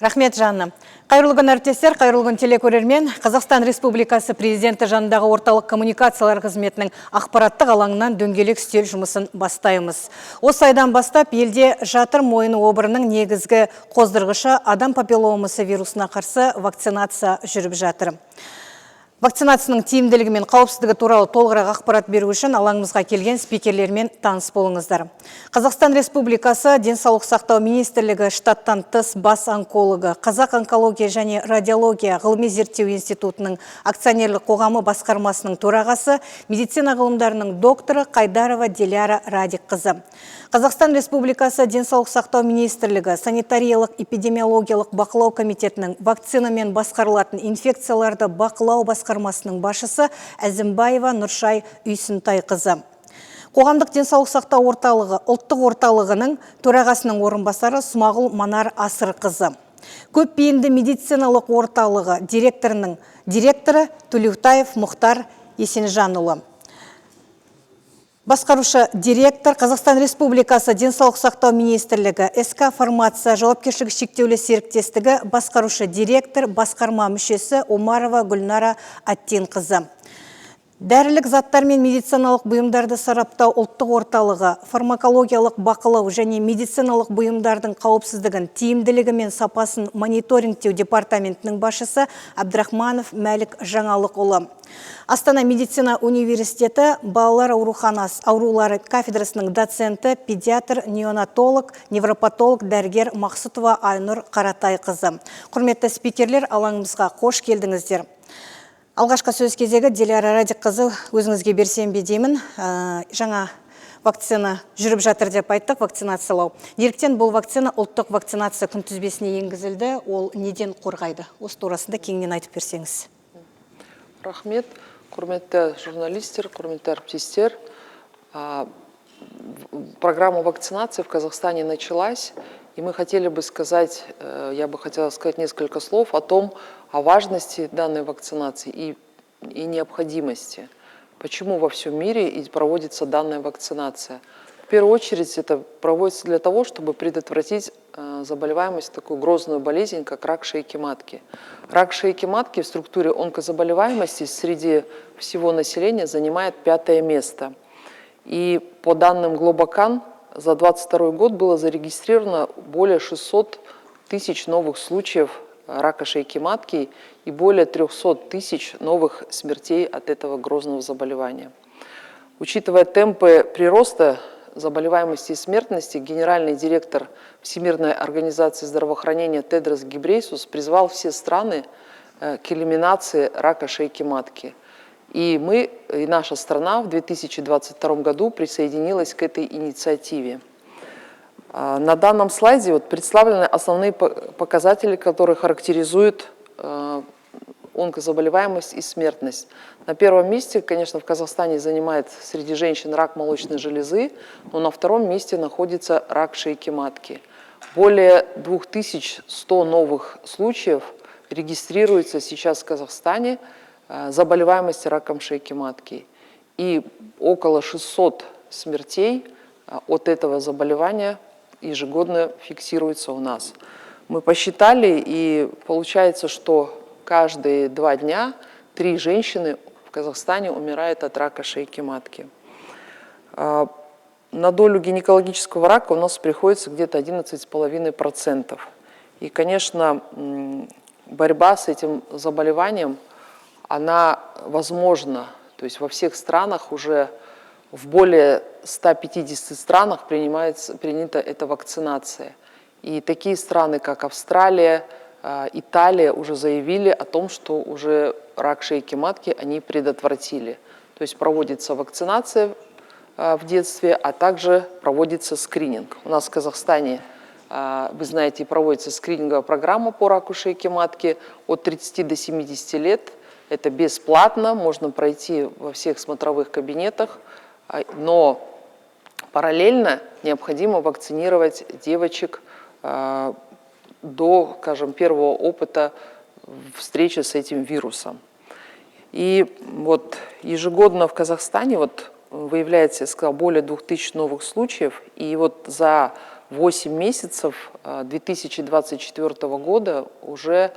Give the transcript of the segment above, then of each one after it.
Рахмет, Жанна. Қайырлығын әріптестер, қайырлығын телекөрермен. Қазақстан Республикасы президенті жанындағы орталық коммуникациялар қызметінің ақпараттық алаңынан дөңгелек үстел жұмысын бастаймыз. Осы айдан бастап елде жатыр мойыны обырының негізгі қоздырғышы адам папилломасы вирусына қарсы вакцинация жүріп жатыр. Вакцинацияның тиімділігі мен қауіпсіздігі туралы толығырақ ақпарат беру үшін алаңымызға келген спикерлермен таныс болыңыздар. Қазақстан Республикасы Денсаулық сақтау министрлігі штаттан тыс бас онкологы, Қазақ онкология және радиология ғылыми зерттеу институтының акционерлік қоғамы басқармасының төрағасы, медицина ғылымдарының докторы Қайдарова Диляра Радикқызы. Қазақстан Республикасы Денсаулық сақтау министрлігі санитариялық эпидемиологиялық бақылау комитетінің вакцинамен басқарылатын инфекцияларды бақылау басқармасының басшысы Әзімбаева Нұршай Үйсінтайқызы. Қоғамдық денсаулық сақтау орталығы, ұлттық орталығының төрағасының орынбасары Смағұл Манар Асырқызы. Көпбейінді медициналық орталығы директоры Төлеутаев Мұхтар Есенжанұлы. Басқарушы директор Қазақстан Республикасы Денсаулық сақтау министрлігі СК Фармация жауапкершілігі шектеулі серіктестігі басқарушы директор басқарма мүшесі Омарова Гүлнара Аттинқызы. Дәрілік заттар мен медициналық бұйымдарды сараптау ұлттық орталығы, фармакологиялық бақылау және медициналық бұйымдардың қауіпсіздігін, тиімділігі мен сапасын мониторингтеу департаментінің басшысы Абдрахманов Мәлік Жаңалықұлы. Астана медицина университеті балалар аурулары кафедрасының доценті, педиатр, неонатолог, невропатолог дәрігер Мақсұтова Айнұр Қаратайқызы. Құрметті спикерлер, алаңымызға қош келдіңіздер. Алғашқы сөз кезегі Диляра Радикқызы өзіңізге берсем бе деймін. Жаңа вакцина жүріп жатыр деп айттық, вакцинациялау. Неліктен бұл вакцина ұлттық вакцинация күнтізбесіне енгізілді, ол неден қорғайды? Осы турасында кеңінен айтып берсеңіз. Рахмет, құрметті журналистер, құрметті әріптестер. Программа вакцинации в Казахстане началась, и мы хотели бы сказать, я бы хотела сказать несколько слов о важности данной вакцинации и необходимости. Почему во всем мире и проводится данная вакцинация? В первую очередь это проводится для того, чтобы предотвратить заболеваемость, такую грозную болезнь, как рак шейки матки. Рак шейки матки в структуре онкозаболеваемости среди всего населения занимает 5-е место. И по данным Глобокан за 2022 год было зарегистрировано более 600 тысяч новых случаев рака шейки матки и более 300 тысяч новых смертей от этого грозного заболевания. Учитывая темпы прироста заболеваемости и смертности, генеральный директор Всемирной организации здравоохранения Тедрос Гебрейсус призвал все страны к элиминации рака шейки матки. И наша страна в 2022 году присоединилась к этой инициативе. На данном слайде представлены основные показатели, которые характеризуют онкозаболеваемость и смертность. На первом месте, конечно, в Казахстане занимает среди женщин рак молочной железы, но на втором месте находится рак шейки матки. Более 2100 новых случаев регистрируется сейчас в Казахстане заболеваемости раком шейки матки. И около 600 смертей от этого заболевания ежегодно фиксируется у нас. Мы посчитали, и получается, что каждые 2 дня 3 женщины в Казахстане умирают от рака шейки матки. На долю гинекологического рака у нас приходится где-то 11,5%. И, конечно, борьба с этим заболеванием, она возможна. То есть во всех странах уже в более 150 странах принята эта вакцинация. И такие страны, как Австралия, Италия, уже заявили о том, что уже рак шейки матки они предотвратили. То есть проводится вакцинация в детстве, а также проводится скрининг. У нас в Казахстане, вы знаете, проводится скрининговая программа по раку шейки матки от 30 до 70 лет. Это бесплатно, можно пройти во всех смотровых кабинетах, но параллельно необходимо вакцинировать девочек до, скажем, первого опыта встречи с этим вирусом. И ежегодно в Казахстане выявляется, я сказала, более 2000 новых случаев, и за 8 месяцев 2024 года уже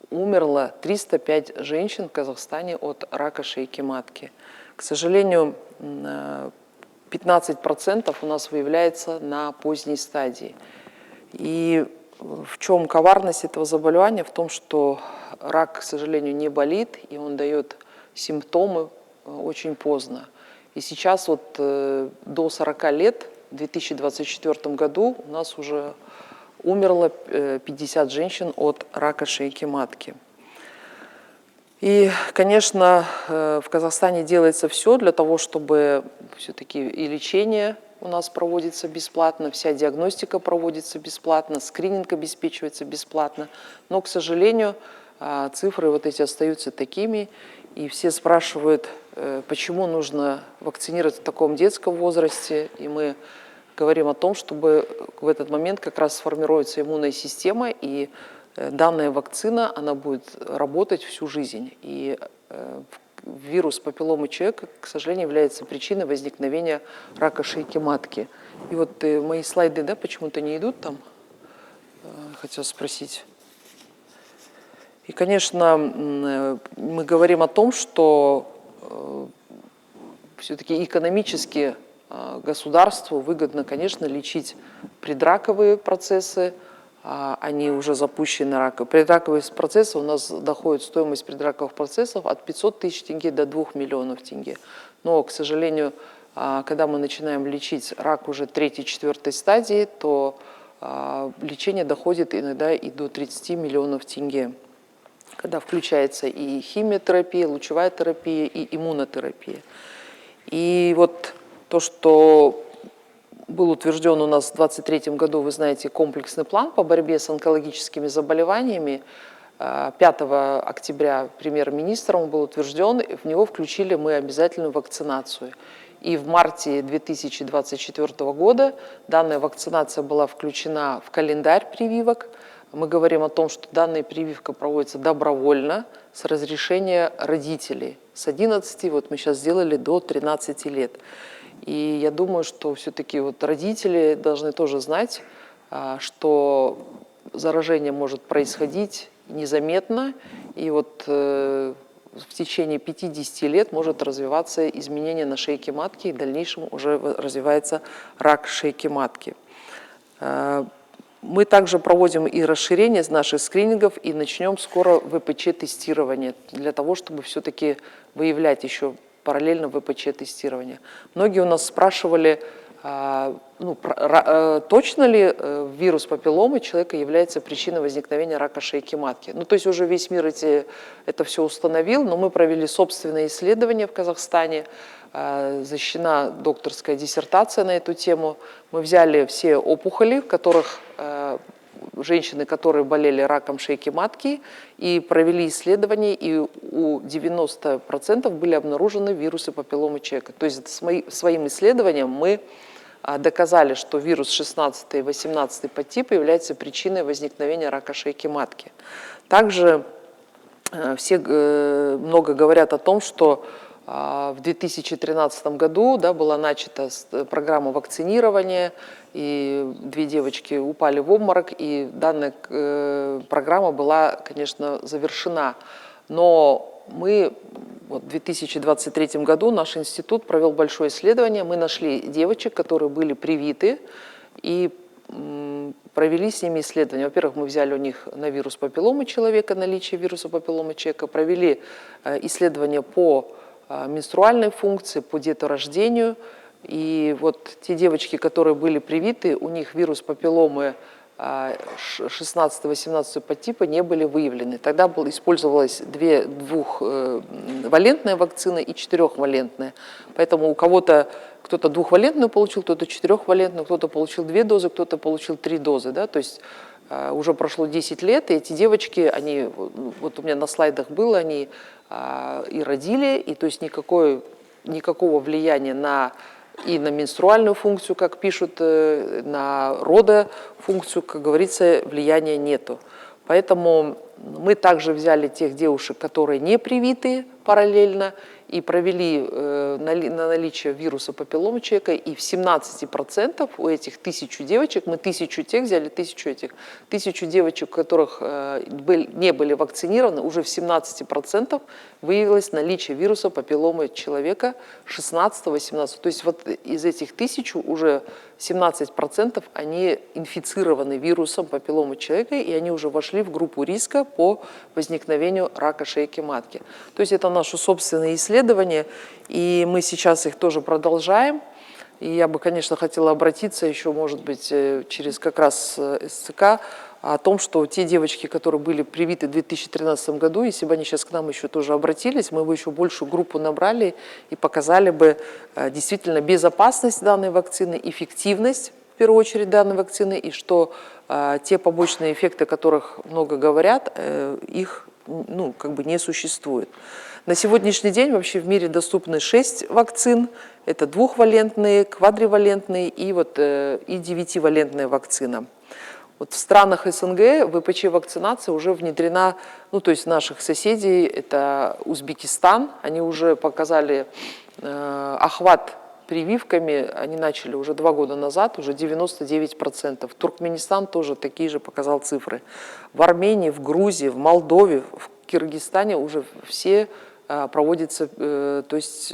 умерло 305 женщин в Казахстане от рака шейки матки. К сожалению, 15% у нас выявляется на поздней стадии. И в чем коварность этого заболевания? В том, что рак, к сожалению, не болит, и он дает симптомы очень поздно. И сейчас вот до 40 лет, в 2024 году, у нас уже умерло 50 женщин от рака шейки матки. И, конечно, в Казахстане делается все для того, чтобы все-таки и лечение у нас проводится бесплатно, вся диагностика проводится бесплатно, скрининг обеспечивается бесплатно. Но, к сожалению, цифры вот эти остаются такими, и все спрашивают, почему нужно вакцинировать в таком детском возрасте, и мы говорим о том, чтобы в этот момент как раз сформируется иммунная система, и данная вакцина, она будет работать всю жизнь. И вирус папилломы человека, к сожалению, является причиной возникновения рака шейки матки. И вот мои слайды, да, почему-то не идут там, хотел спросить. И, конечно, мы говорим о том, что все-таки экономически государству выгодно, конечно, лечить предраковые процессы, они уже запущены рак. Предраковые процессы у нас доходит стоимость предраковых процессов от 500 тысяч тенге до 2 миллионов тенге. Но, к сожалению, когда мы начинаем лечить рак уже 3-4 стадии, то лечение доходит иногда и до 30 миллионов тенге, когда включается и химиотерапия, лучевая терапия, и иммунотерапия. И вот то, что был утвержден у нас в 2023 году, вы знаете, комплексный план по борьбе с онкологическими заболеваниями. 5 октября премьер-министром был утвержден, в него включили мы обязательную вакцинацию. И в марте 2024 года данная вакцинация была включена в календарь прививок. Мы говорим о том, что данная прививка проводится добровольно с разрешения родителей. С 11, вот мы сейчас сделали, до 13 лет. И я думаю, что все-таки вот родители должны тоже знать, что заражение может происходить незаметно, и вот в течение 50 лет может развиваться изменение на шейке матки, и в дальнейшем уже развивается рак шейки матки. Мы также проводим и расширение наших скринингов, и начнем скоро ВПЧ-тестирование, для того, чтобы все-таки выявлять еще параллельно ВПЧ-тестирование. Многие у нас спрашивали, точно ли вирус папилломы человека является причиной возникновения рака шейки матки. Ну, то есть уже весь мир это все установил, но мы провели собственное исследование в Казахстане, защищена докторская диссертация на эту тему. Мы взяли все опухоли, в которых женщины, которые болели раком шейки матки, и провели исследования, и у 90% были обнаружены вирусы папилломы человека. То есть своим исследованием мы доказали, что вирус 16 и 18 подтипа является причиной возникновения рака шейки матки. Также все много говорят о том, что в 2013 году была начата программа вакцинирования, и 2 девочки упали в обморок, и данная программа была, конечно, завершена. Но мы в 2023 году, наш институт провел большое исследование, мы нашли девочек, которые были привиты, и провели с ними исследования. Во-первых, мы взяли у них на вирус папилломы человека, наличие вируса папилломы человека, провели исследования по менструальной функции, по деторождению. И вот те девочки, которые были привиты, у них вирус папилломы 16-18 подтипа не были выявлены. Тогда использовалась двухвалентная вакцина и 4-валентная. Поэтому у кого-то кто-то 2-валентную получил, кто-то 4-валентную, кто-то получил 2 дозы, кто-то получил 3 дозы. Да? То есть уже прошло 10 лет, и эти девочки, они, вот у меня на слайдах было, они и родили, и то есть никакого влияния и на менструальную функцию, как пишут, на родофункцию, как говорится, влияния нету. Поэтому мы также взяли тех девушек, которые не привиты параллельно, и провели на наличие вируса папилломы человека, и в 17% у этих 1000 девочек, мы 1000 тех взяли, 1000 этих, 1000 девочек, у которых не были вакцинированы, уже в 17% выявилось наличие вируса папилломы человека 16-18. То есть вот из этих 1000 уже 17% они инфицированы вирусом папилломы человека, и они уже вошли в группу риска по возникновению рака шейки матки. То есть это наши собственные исследования, и мы сейчас их тоже продолжаем. И я бы, конечно, хотела обратиться еще, может быть, через как раз СЦК о том, что те девочки, которые были привиты в 2013 году, если бы они сейчас к нам еще тоже обратились, мы бы еще большую группу набрали и показали бы действительно безопасность данной вакцины, эффективность, в первую очередь, данной вакцины, и что те побочные эффекты, о которых много говорят, их не существует. На сегодняшний день вообще в мире доступны 6 вакцин. Это двухвалентные, квадривалентные и 9-валентная вакцина. Вот в странах СНГ ВПЧ-вакцинация уже внедрена, то есть наших соседей, это Узбекистан, они уже показали охват прививками, они начали уже 2 года назад, уже 99%. Туркменистан тоже такие же показал цифры. В Армении, в Грузии, в Молдове, в Киргизстане уже все проводятся, то есть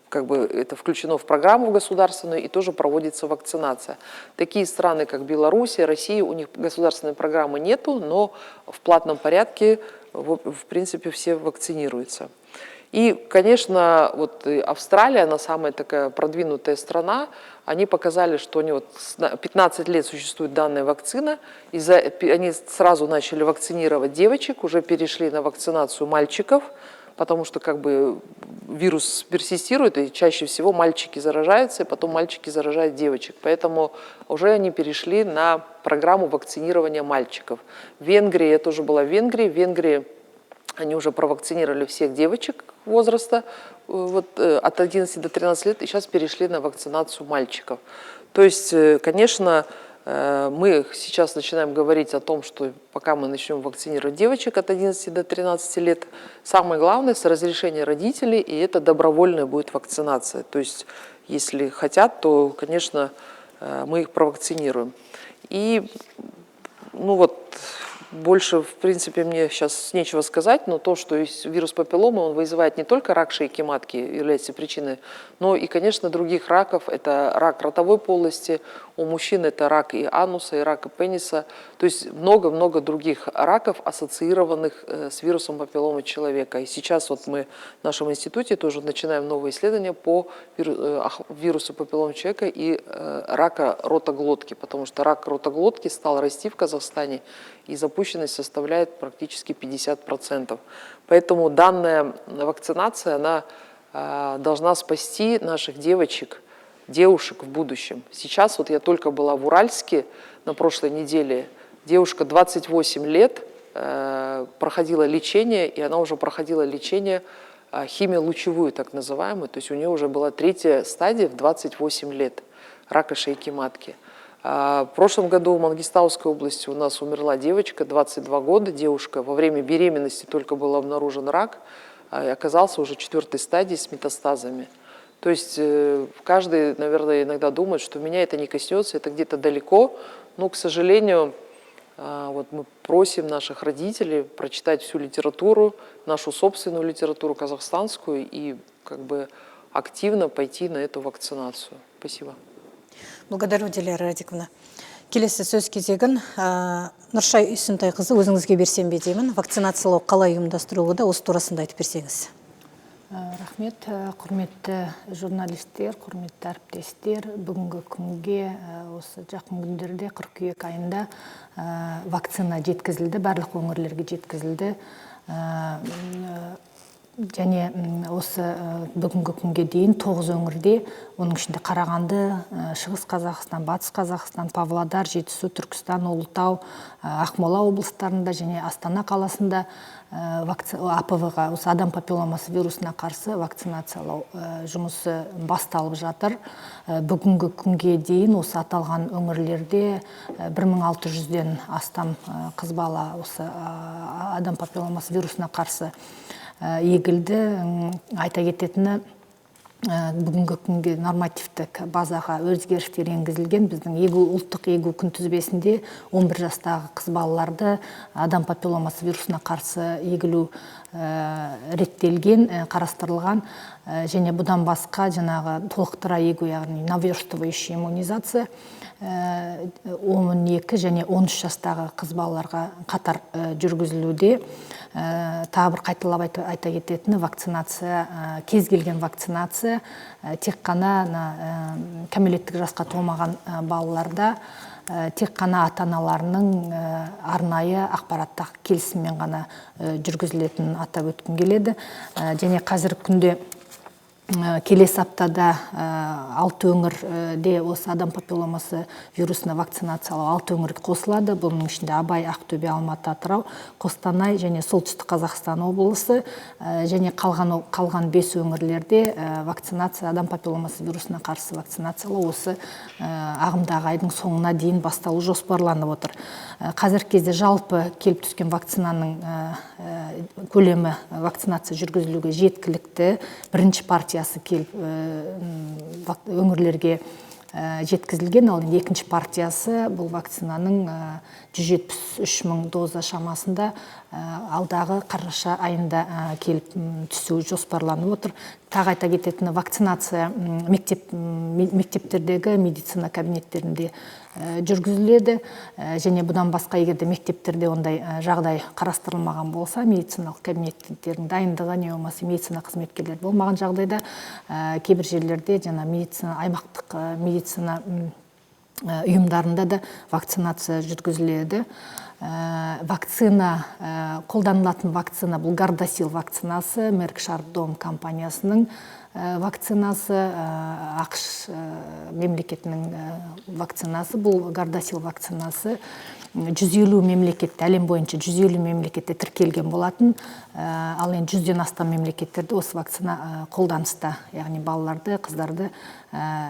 это включено в программу государственную, и тоже проводится вакцинация. Такие страны, как Белоруссия, Россия, у них государственной программы нету, но в платном порядке, в принципе, все вакцинируются. И, конечно, вот Австралия, она самая такая продвинутая страна, они показали, что они 15 лет существует данная вакцина, они сразу начали вакцинировать девочек, уже перешли на вакцинацию мальчиков, потому что вирус персистирует, и чаще всего мальчики заражаются, и потом мальчики заражают девочек. Поэтому уже они перешли на программу вакцинирования мальчиков. В Венгрии, я тоже была в Венгрии, они уже провакцинировали всех девочек возраста от 11 до 13 лет, и сейчас перешли на вакцинацию мальчиков. То есть, конечно, мы сейчас начинаем говорить о том, что пока мы начнем вакцинировать девочек от 11 до 13 лет, самое главное с разрешения родителей, и это добровольная будет вакцинация. То есть, если хотят, то, конечно, мы их провакцинируем. И, больше, в принципе, мне сейчас нечего сказать, но то, что вирус папилломы, он вызывает не только рак шейки матки, является причиной, но и, конечно, других раков. Это рак ротовой полости, у мужчин это рак и ануса, и рак пениса. То есть много-много других раков, ассоциированных с вирусом папилломы человека. И сейчас мы в нашем институте тоже начинаем новые исследования по вирусу папилломы человека и рака ротоглотки, потому что рак ротоглотки стал расти в Казахстане, и запущенность составляет практически 50%. Поэтому данная вакцинация, она должна спасти наших девушек в будущем. Сейчас я только была в Уральске на прошлой неделе. Девушка 28 лет проходила лечение, и она уже проходила лечение химиолучевую, так называемую. То есть у нее уже была 3-я стадия в 28 лет рака шейки матки. В прошлом году в Мангистауской области у нас умерла девочка, 22 года, девушка. Во время беременности только был обнаружен рак, и оказался уже 4-й стадии с метастазами. То есть каждый, наверное, иногда думает, что меня это не коснется, это где-то далеко. Но, к сожалению, мы просим наших родителей прочитать всю литературу, нашу собственную литературу казахстанскую, и активно пойти на эту вакцинацию. Спасибо. Благодарю, Диляра Радиковна. Келесі сөз кезегін Нұршай Үйсінтайқызы өзіңізге берсем бе деймін. Вакцинациялау қалай ұйымдастырылуда, осы турасында айтып берсеңіз. Рахмет, құрметті журналистер, құрметті әріптестер. Бүгінгі күнге осы жақын күндерде қыркүйек айында вакцина жеткізілді, барлық өңірлерге жеткізілді. Және осы бүгінгі күнге дейін 9 өңірде, оның ішінде Қарағанды, Шығыс Қазақстан, Батыс Қазақстан, Павлодар, Жетісу, Түркістан, Ұлытау, Ақмола облыстарында және Астана қаласында АПВ-ға, осы адам папилломасы вирусына қарсы вакцинациялау жұмысы басталып жатыр. Бүгінгі күнге дейін осы аталған өңірлерде 1600-ден астам қыз бала осы адам папилломасы вирусына қарсы егілді. Айта кететіні, бүгінгі күнге нормативтік базаға өзгерістер енгізілген. Біздің ұлттық егу күнтізбесінде 11 жастағы қыз балаларды адам папилломасы вирусына қарсы егілу реттелген, қарастырылған. Және бұдан басқа жаңағы толықтыра егу, яғни наверстывающая иммунизация 12 және 13 жастағы қыз балаларға қатар жүргізілуде. Тағы бір қайталап айта кететіні, вакцинация, кез келген вакцинация тек қана кәмелеттік жасқа толмаған балаларда тек қана ата-аналарының арнайы ақпараттық келісіммен ғана жүргізілетінін атап өткім келеді. Және қазіргі күнде келесі аптада 6 өңірде осы адам папилломасы вирусына вакцинациялау 6 өңір қосылады. Бұның ішінде Абай, Ақтөбе, Алматы, Атырау, Қостанай және Солтүстік Қазақстан облысы және қалған 5 өңірлерде вакцинация, адам папилломасы вирусына қарсы вакцинациялау осы ағымдағы айдың соңына дейін басталу жоспарланып отыр. Қазіргі кезде жалпы келіп түскен вакцинаның көлемі вакцинация жүргізілуге жеткілікті. Бірінші партиясы келіп өңірлерге жеткізілген, ал екінші партиясы бұл вакцинаның 173 мың доза шамасында алдағы қараша айында келіп түсу жоспарланып отыр. Тағы айта кететіні, вакцинация мектептердегі медицина кабинеттерінде жүргізіледі. Және бұдан басқа, егерде мектептерде ондай жағдай қарастырылмаған болса, медициналық кабинеттердің дайындығы не болмаса медицина қызметкерлері болмаған жағдайда кейбір жерлерде аймақтық медицина ұйымдарында да вакцинация жүргізіледі. Қолданылатын вакцина бұл Гардасил вакцинасы, Мерк Шардон компаниясының вакцинасы, ақш мемлекетінің вакцинасы. Бұл Гардасил вакцинасы 150 мемлекетте, әлем бойынша 150 мемлекетте тіркелген болатын. Ал енді 100-ден астам мемлекеттерде осы вакцина қолданыста, яғни балаларды, қыздарды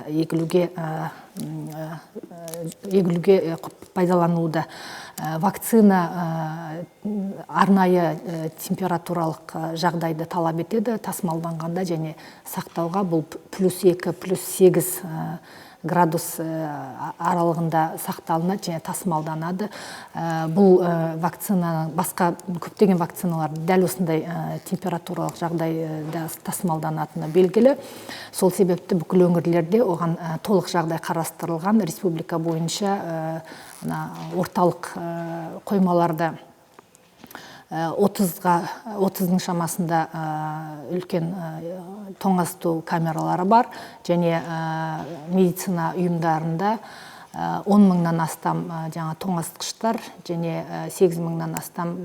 егілуге пайдалануда. Вакцина арнайы температуралық жағдайды талап етеді тасымалданғанда, және сақтауға бұл +2, +8 градус аралығында сақталынады және тасымалданады. Бұл вакцина, басқа көптеген вакциналар дәл осындай температуралық жағдайда тасымалданатыны белгілі. Сол себепті бүкіл өңірлерде оған толық жағдай қарастырылған. Республика бойынша орталық қоймаларда 30-ның шамасында үлкен тоңазыту камералары бар, және медицина ұйымдарында 10 мыңнан астам тоңазытқыштар және 8 мыңнан астам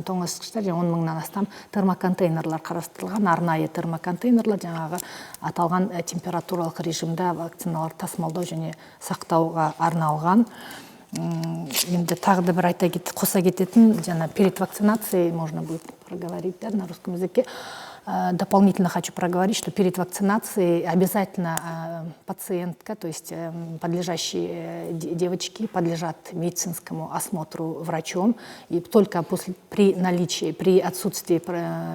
тоңазытқыштар және 10 мыңнан астам термоконтейнерлар қарастырылған. Арнайы термоконтейнерлар жаңағы аталған температуралық режимда вакциналар тасымалдау және сақтауға арналған. Енді тағы да бір қоса кететін, перед вакцинацией, можно будет проговорить на русском языке, дополнительно хочу проговорить, что перед вакцинацией обязательно пациентка, то есть подлежащие девочки, подлежат медицинскому осмотру врачом. И только при отсутствии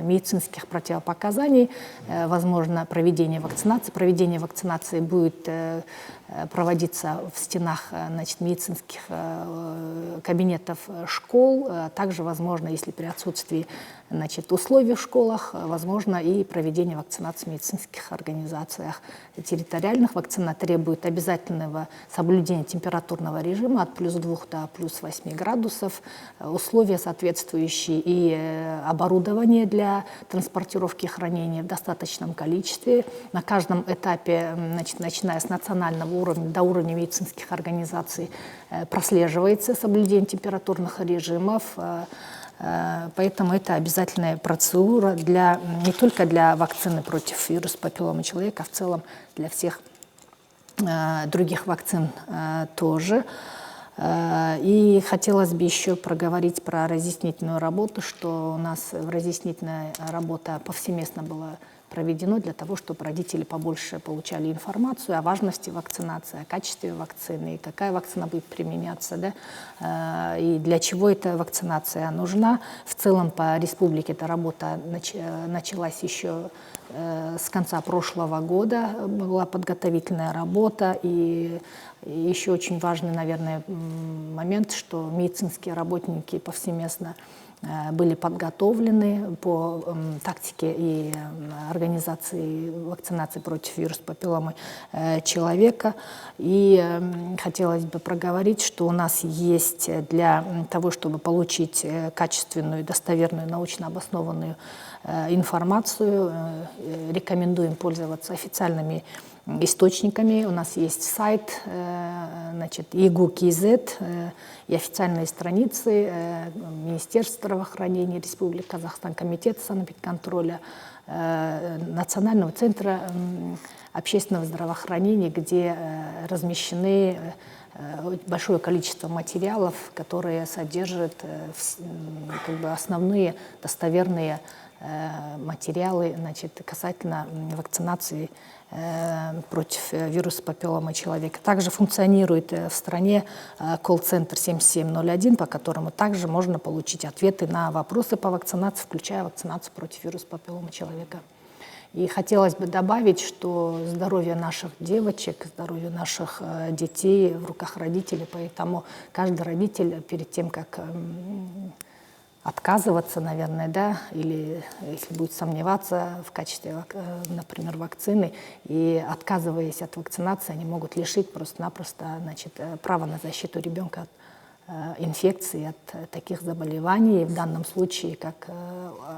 медицинских противопоказаний возможно проведение вакцинации. Проведение вакцинации будет проводиться в стенах медицинских кабинетов школ. Также возможно, если при отсутствии условий в школах, возможно и проведение вакцинации в медицинских организациях территориальных. Вакцина требует обязательного соблюдения температурного режима от +2 до +8 градусов, условия соответствующие и оборудование для транспортировки и хранения в достаточном количестве. На каждом этапе, начиная с национального уровня до уровня медицинских организаций, прослеживается соблюдение температурных режимов. Поэтому это обязательная процедура не только для вакцины против вируса папилломы человека, а в целом для всех других вакцин тоже. И хотелось бы еще проговорить про разъяснительную работу, что у нас разъяснительная работа повсеместно была проведено для того, чтобы родители побольше получали информацию о важности вакцинации, о качестве вакцины, и какая вакцина будет применяться, да, и для чего эта вакцинация нужна. В целом по республике эта работа началась еще с конца прошлого года, была подготовительная работа, и еще очень важный, наверное, момент, что медицинские работники повсеместно были подготовлены по тактике и организации вакцинации против вируса папилломы человека. И хотелось бы проговорить, что у нас есть для того, чтобы получить качественную, достоверную, научно обоснованную информацию, рекомендуем пользоваться официальными источниками. У нас есть сайт, значит, ЕГУ.КИЗ и официальные страницы Министерства здравоохранения Республики Казахстан, Комитета санэпидконтроля, Национального центра общественного здравоохранения, где размещены большое количество материалов, которые содержат как бы основные достоверные материалы, значит, касательно вакцинации против вируса папилломы человека. Также функционирует в стране колл-центр 7701, по которому также можно получить ответы на вопросы по вакцинации, включая вакцинацию против вируса папилломы человека. И хотелось бы добавить, что здоровье наших девочек, здоровье наших детей в руках родителей, поэтому каждый родитель перед тем, как отказываться, наверное, да, или если будет сомневаться в качестве, например, вакцины, и отказываясь от вакцинации, они могут лишить просто-напросто, значит, права на защиту ребенка от инфекции, от таких заболеваний, в данном случае, как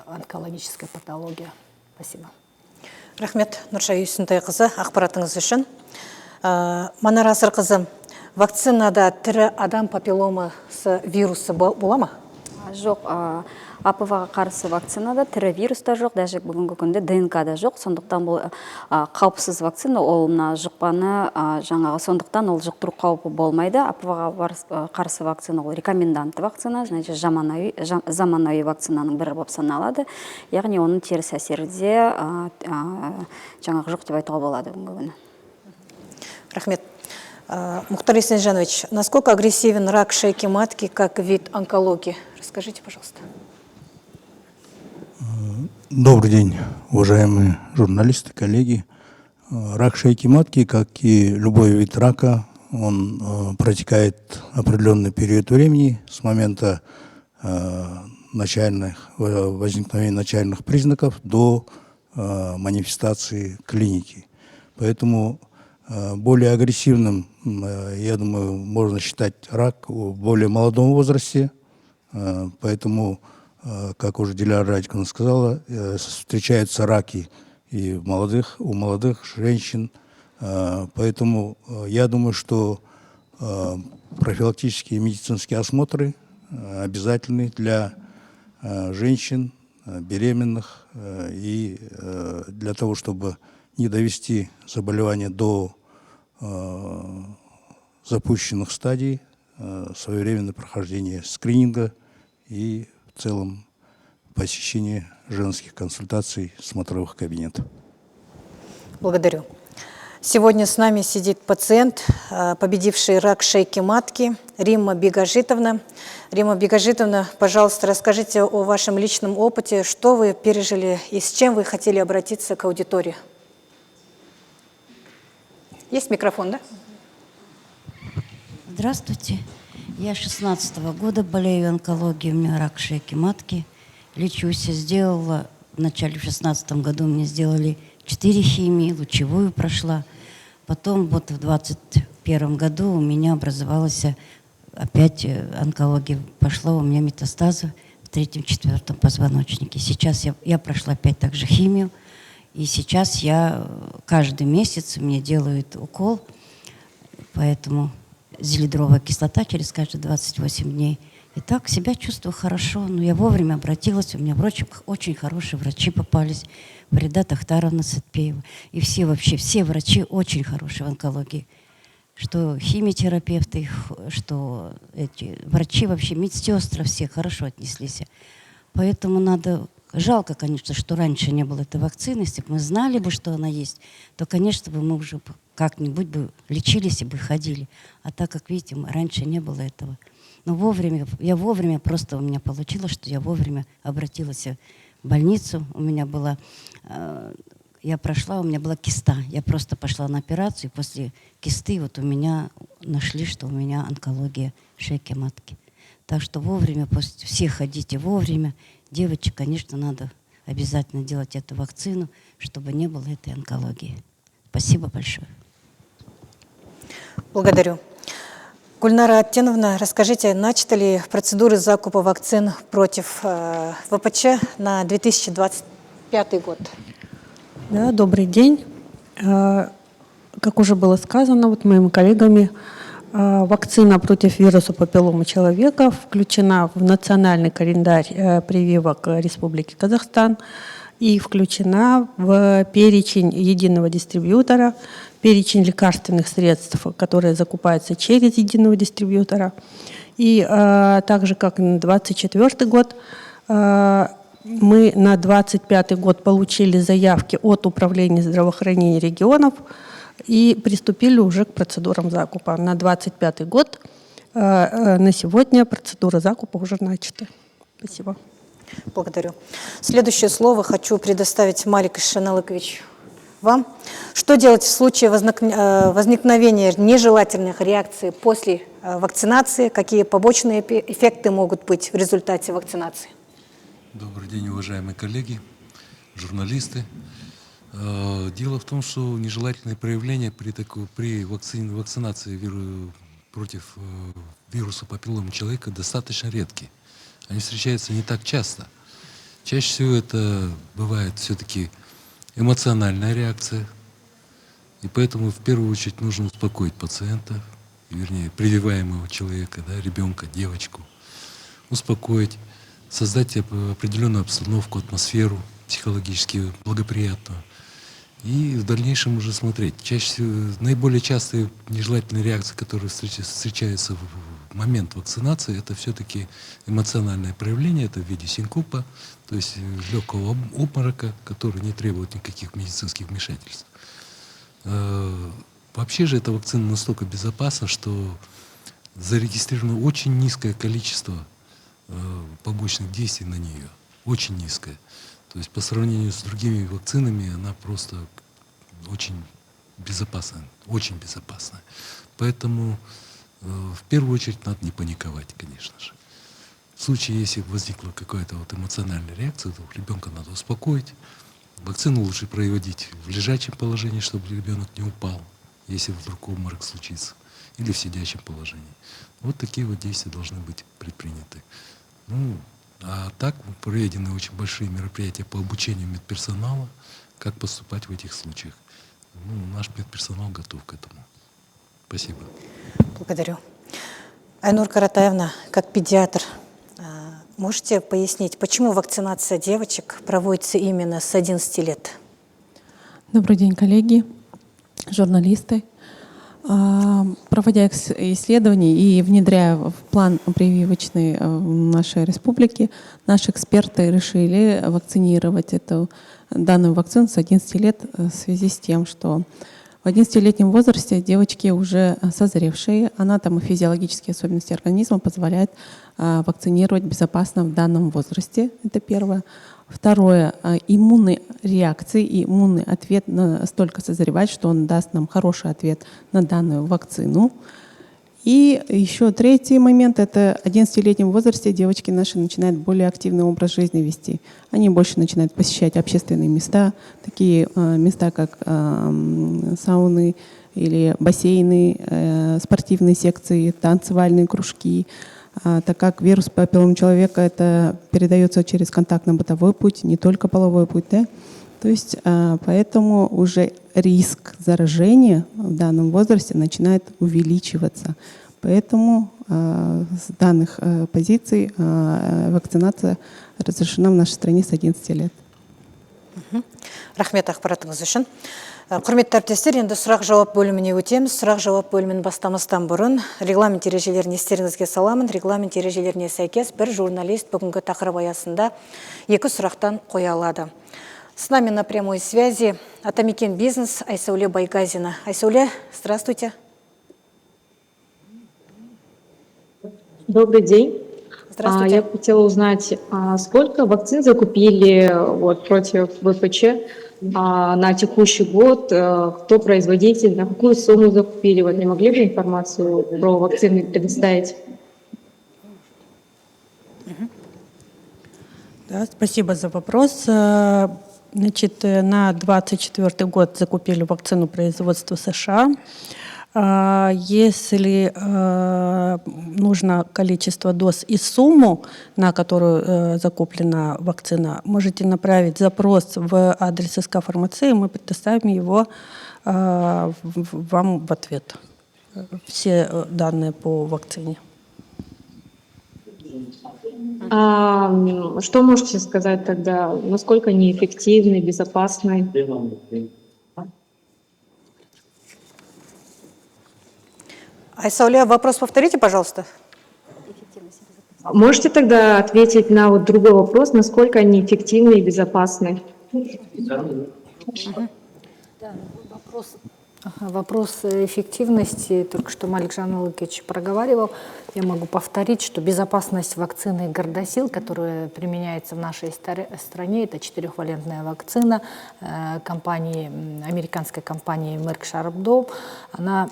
онкологическая патология. Спасибо. Рахмет, Нұрша Юсінтай-қызы, ақпаратыңыз үшін. Манар Асыр-қызы, вакцинада тірі адам папилломасы вирусы бола ма? Жоқ, АПВ-ға қарсы вакцинада тірі вирус та жоқ, даже бүгінгі күнде ДНК да жоқ. Сондықтан бұл қауіпсіз вакцина, ол мына жұқпаны жаңағы, сондықтан ол жұқтыру қаупі болмайды. АПВ-ға қарсы вакцина ол рекомендантты вакцина, значит, заманауи вакцинаның бірі болып саналады. Яғни оның теріс әсері де жаңағы жоқ деп айтуға болады бүгінгі күні. Рахмет. Мухтар Есенжанович, насколько агрессивен рак шейки матки как вид онкологии? Расскажите, пожалуйста. Добрый день, уважаемые журналисты, коллеги. Рак шейки матки, как и любой вид рака, он протекает определенный период времени с момента возникновения начальных признаков до манифестации клиники. Поэтому более агрессивным, я думаю, можно считать рак в более молодом возрасте. Поэтому, как уже Диляра Радиковна сказала, встречаются раки и у молодых женщин. Поэтому я думаю, что профилактические медицинские осмотры обязательны для женщин, беременных, и для того, чтобы не довести заболевание до запущенных стадий, своевременное прохождение скрининга и в целом посещение женских консультаций, смотровых кабинетов. Благодарю. Сегодня с нами сидит пациент, победивший рак шейки матки, Римма Бегажитовна. Римма Бегажитовна, пожалуйста, расскажите о вашем личном опыте, что вы пережили и с чем вы хотели обратиться к аудитории. Есть микрофон, да? Здравствуйте. Я 16-го года болею онкологией, у меня рак шейки матки. Лечусь, сделала в начале 16-м году, мне сделали 4 химии, лучевую прошла. Потом вот в 21-м году у меня образовалась опять онкология. Пошла у меня метастазы в 3-4 позвоночнике. Сейчас я прошла опять также химию. И сейчас я каждый месяц мне делают укол, поэтому зеледровая кислота через каждые 28 дней. И так себя чувствую хорошо. Но я вовремя обратилась, у меня очень хорошие врачи попались. Фарида Тахтаровна Сатпеева. И все врачи очень хорошие в онкологии. Что химиотерапевты, что эти врачи вообще, медсестры все хорошо отнеслись. Поэтому надо жалко, конечно, что раньше не было этой вакцины. Если бы мы знали бы, что она есть, то, конечно, бы мы уже как-нибудь бы лечились и бы ходили. А так как, видите, раньше не было этого. Но вовремя, просто у меня получилось, что я вовремя обратилась в больницу. У меня была, у меня была киста. Я просто пошла на операцию, и после кисты вот у меня нашли, что у меня онкология шейки матки. Так что вовремя, все ходите вовремя. Девочек, конечно, надо обязательно делать эту вакцину, чтобы не было этой онкологии. Спасибо большое. Благодарю. Гульнара Аттеновна, расскажите, начаты ли процедуры закупа вакцин против ВПЧ на 2025 год? Да, добрый день. Как уже было сказано вот моими коллегами, вакцина против вируса папилломы человека включена в национальный календарь прививок Республики Казахстан и включена в перечень единого дистрибьютора, перечень лекарственных средств, которые закупаются через единого дистрибьютора. И так же, как и на 2024 год, мы на 2025 год получили заявки от Управления здравоохранения регионов и приступили уже к процедурам закупа. На 2025 год на сегодня процедура закупа уже начата. Спасибо. Благодарю. Следующее слово хочу предоставить, Малик Шаналыкович, вам. Что делать в случае возникновения нежелательных реакций после вакцинации? Какие побочные эффекты могут быть в результате вакцинации? Добрый день, уважаемые коллеги, журналисты. Дело в том, что нежелательные проявления при вакцинации против вируса папилломы человека достаточно редки. Они встречаются не так часто. Чаще всего это бывает все-таки эмоциональная реакция. И поэтому в первую очередь нужно успокоить пациента, вернее, прививаемого человека, да, ребенка, девочку, успокоить, создать определенную обстановку, атмосферу психологически благоприятную. И в дальнейшем уже смотреть. Чаще всего наиболее частые нежелательные реакции, которые встречаются в момент вакцинации, это все-таки эмоциональное проявление, это в виде синкопа, то есть легкого обморока, который не требует никаких медицинских вмешательств. Вообще же эта вакцина настолько безопасна, что зарегистрировано очень низкое количество побочных действий на нее. Очень низкое. То есть по сравнению с другими вакцинами она просто очень безопасная, очень безопасная. Поэтому в первую очередь надо не паниковать, конечно же. В случае, если возникла какая-то вот эмоциональная реакция, то ребенка надо успокоить. Вакцину лучше проводить в лежачем положении, чтобы ребенок не упал, если вдруг обморок случится, или в сидячем положении. Вот такие вот действия должны быть предприняты. Ну, а так проведены очень большие мероприятия по обучению медперсонала, как поступать в этих случаях. Ну, наш медперсонал готов к этому. Спасибо. Благодарю. Айнур Каратаевна, как педиатр, можете пояснить, почему вакцинация девочек проводится именно с 11 лет? Добрый день, коллеги, журналисты. Проводя исследования и внедряя в план прививочный нашей республики, наши эксперты решили вакцинировать данную вакцину с 11 лет в связи с тем, что в 11-летнем возрасте девочки уже созревшие, анатомы физиологические особенности организма позволяют вакцинировать безопасно в данном возрасте. Это первое. Второе, иммунные реакции и иммунный ответ настолько созревает, что он даст нам хороший ответ на данную вакцину. И еще третий момент, это в 11-летнем возрасте девочки наши начинают более активный образ жизни вести. Они больше начинают посещать общественные места, такие места, как сауны или бассейны, спортивные секции, танцевальные кружки. Так как вирус папилломы человека это передается через контактно-бытовой путь, не только половой путь, да? То есть поэтому уже риск заражения в данном возрасте начинает увеличиваться. Поэтому с данных позиций вакцинация разрешена в нашей стране с 11 лет. Рахмет ақпаратыңыз үшін. Құрметті әріптестер, енді сұрақ-жауап бөліміне өтеміз. Сұрақ-жауап бөлімін бастамастан бұрын регламент ережелерін естеріңізге саламын. Регламент ережелеріне сәйкес бір журналист бүгінгі тақырып аясында 2 сұрақтан қоя алады. С нами на прямой связи Атамекен бизнес Айсауле Байгазина. Айсауле, здравствуйте. Добрый день. Здравствуйте. Я бы хотела узнать, сколько вакцин закупили против ВПЧ на текущий год, кто производитель, на какую сумму закупили? Вот не могли бы информацию про вакцины предоставить? Да, спасибо за вопрос. Значит, на 2024 год закупили вакцину производства США. Если нужно количество доз и сумму, на которую закуплена вакцина, можете направить запрос в адрес СК «Фармация», и мы предоставим его вам в ответ. Все данные по вакцине. Что можете сказать тогда, насколько они эффективны, безопасны? Айсауле, вопрос повторите, пожалуйста. Можете тогда ответить на вот другой вопрос, насколько они эффективны и безопасны? Вопрос эффективности, только что Малик Жаналыкович проговаривал. Я могу повторить, что безопасность вакцины Гордосил, которая применяется в нашей стране, это 4-валентная вакцина американской компании Merck Sharp Dohme. Она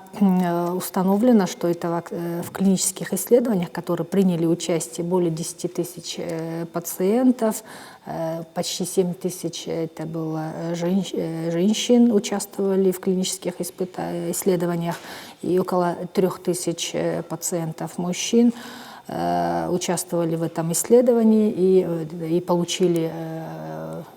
установлена, что это в клинических исследованиях, которые приняли участие более 10 тысяч пациентов, почти 7 тысяч это было женщин участвовали в клинических исследованиях, и около 3000 пациентов мужчин участвовали в этом исследовании и получили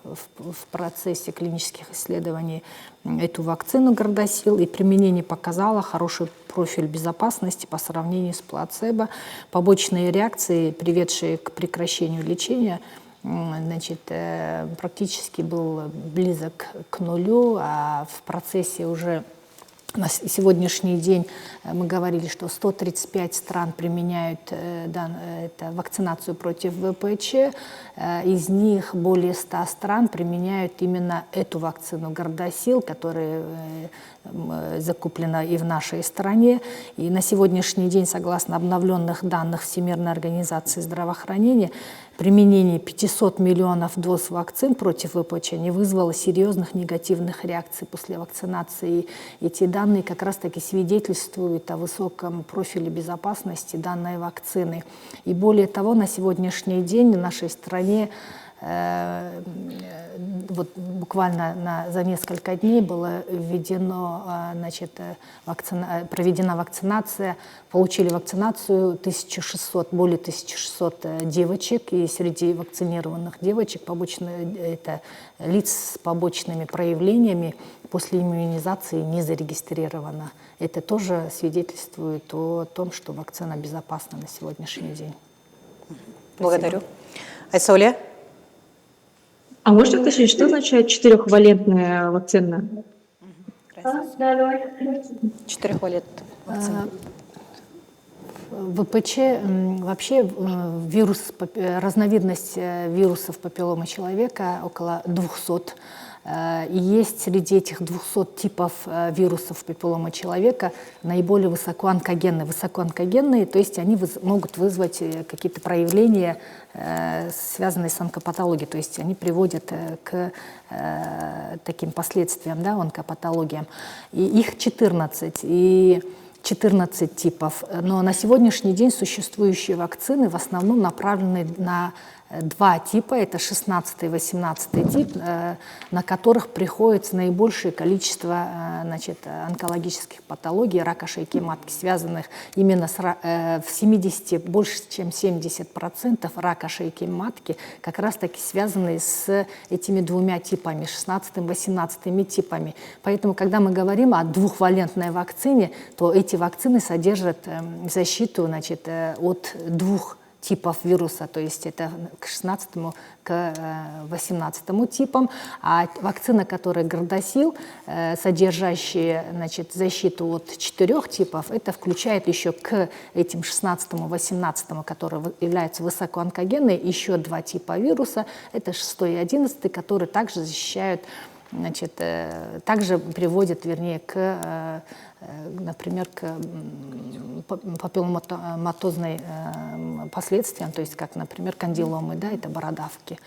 в процессе клинических исследований эту вакцину Гордосил, и применение показало хороший профиль безопасности по сравнению с плацебо. Побочные реакции, приведшие к прекращению лечения, значит, практически был близок к нулю, а в процессе уже на сегодняшний день мы говорили, что 135 стран применяют вакцинацию против ВПЧ, из них более 100 стран применяют именно эту вакцину Гордосил, которая закуплена и в нашей стране. И на сегодняшний день, согласно обновленных данных Всемирной организации здравоохранения, применение 500 миллионов доз вакцин против ВПЧ не вызвало серьезных негативных реакций после вакцинации. Эти данные как раз-таки свидетельствуют о высоком профиле безопасности данной вакцины. И более того, на сегодняшний день в нашей стране вот буквально за несколько дней было проведена вакцинация, получили вакцинацию более 1600 девочек, и среди вакцинированных девочек это лиц с побочными проявлениями после иммунизации не зарегистрировано. Это тоже свидетельствует о том, что вакцина безопасна на сегодняшний день. Благодарю. Айсауле? А можете уточнить, что означает 4-валентная вакцина? 4-валентная вакцина. ВПЧ вообще разновидность вирусов папилломы человека около 200. И есть среди этих 200 типов вирусов папилломы человека наиболее высокоонкогенные. Высокоонкогенные, то есть они могут вызвать какие-то проявления, связанные с онкопатологией, то есть они приводят к таким последствиям, да, онкопатологиям. И их 14 типов. Но на сегодняшний день существующие вакцины в основном направлены на 2 типа, это 16 и 18 тип, на которых приходится наибольшее количество онкологических патологий, рака шейки матки, связанных именно в 70, больше чем 70% рака шейки матки, как раз таки связаны с этими 2 типами, 16 и 18 типами. Поэтому, когда мы говорим о 2-валентной вакцине, то эти вакцины содержат защиту от 2 типов вируса, то есть это к 16-му, к 18-му типам, а вакцина, которая Gardasil, содержащая, значит, защиту от 4 типов, это включает еще к этим 16-му, 18-му, которые являются высокоонкогенные, еще 2 типа вируса, это 6 и 11, которые также защищают, значит, также приводят, вернее, к, например, к папилломатозной последствиям, то есть как, например, кандиломы, да, это бородавки.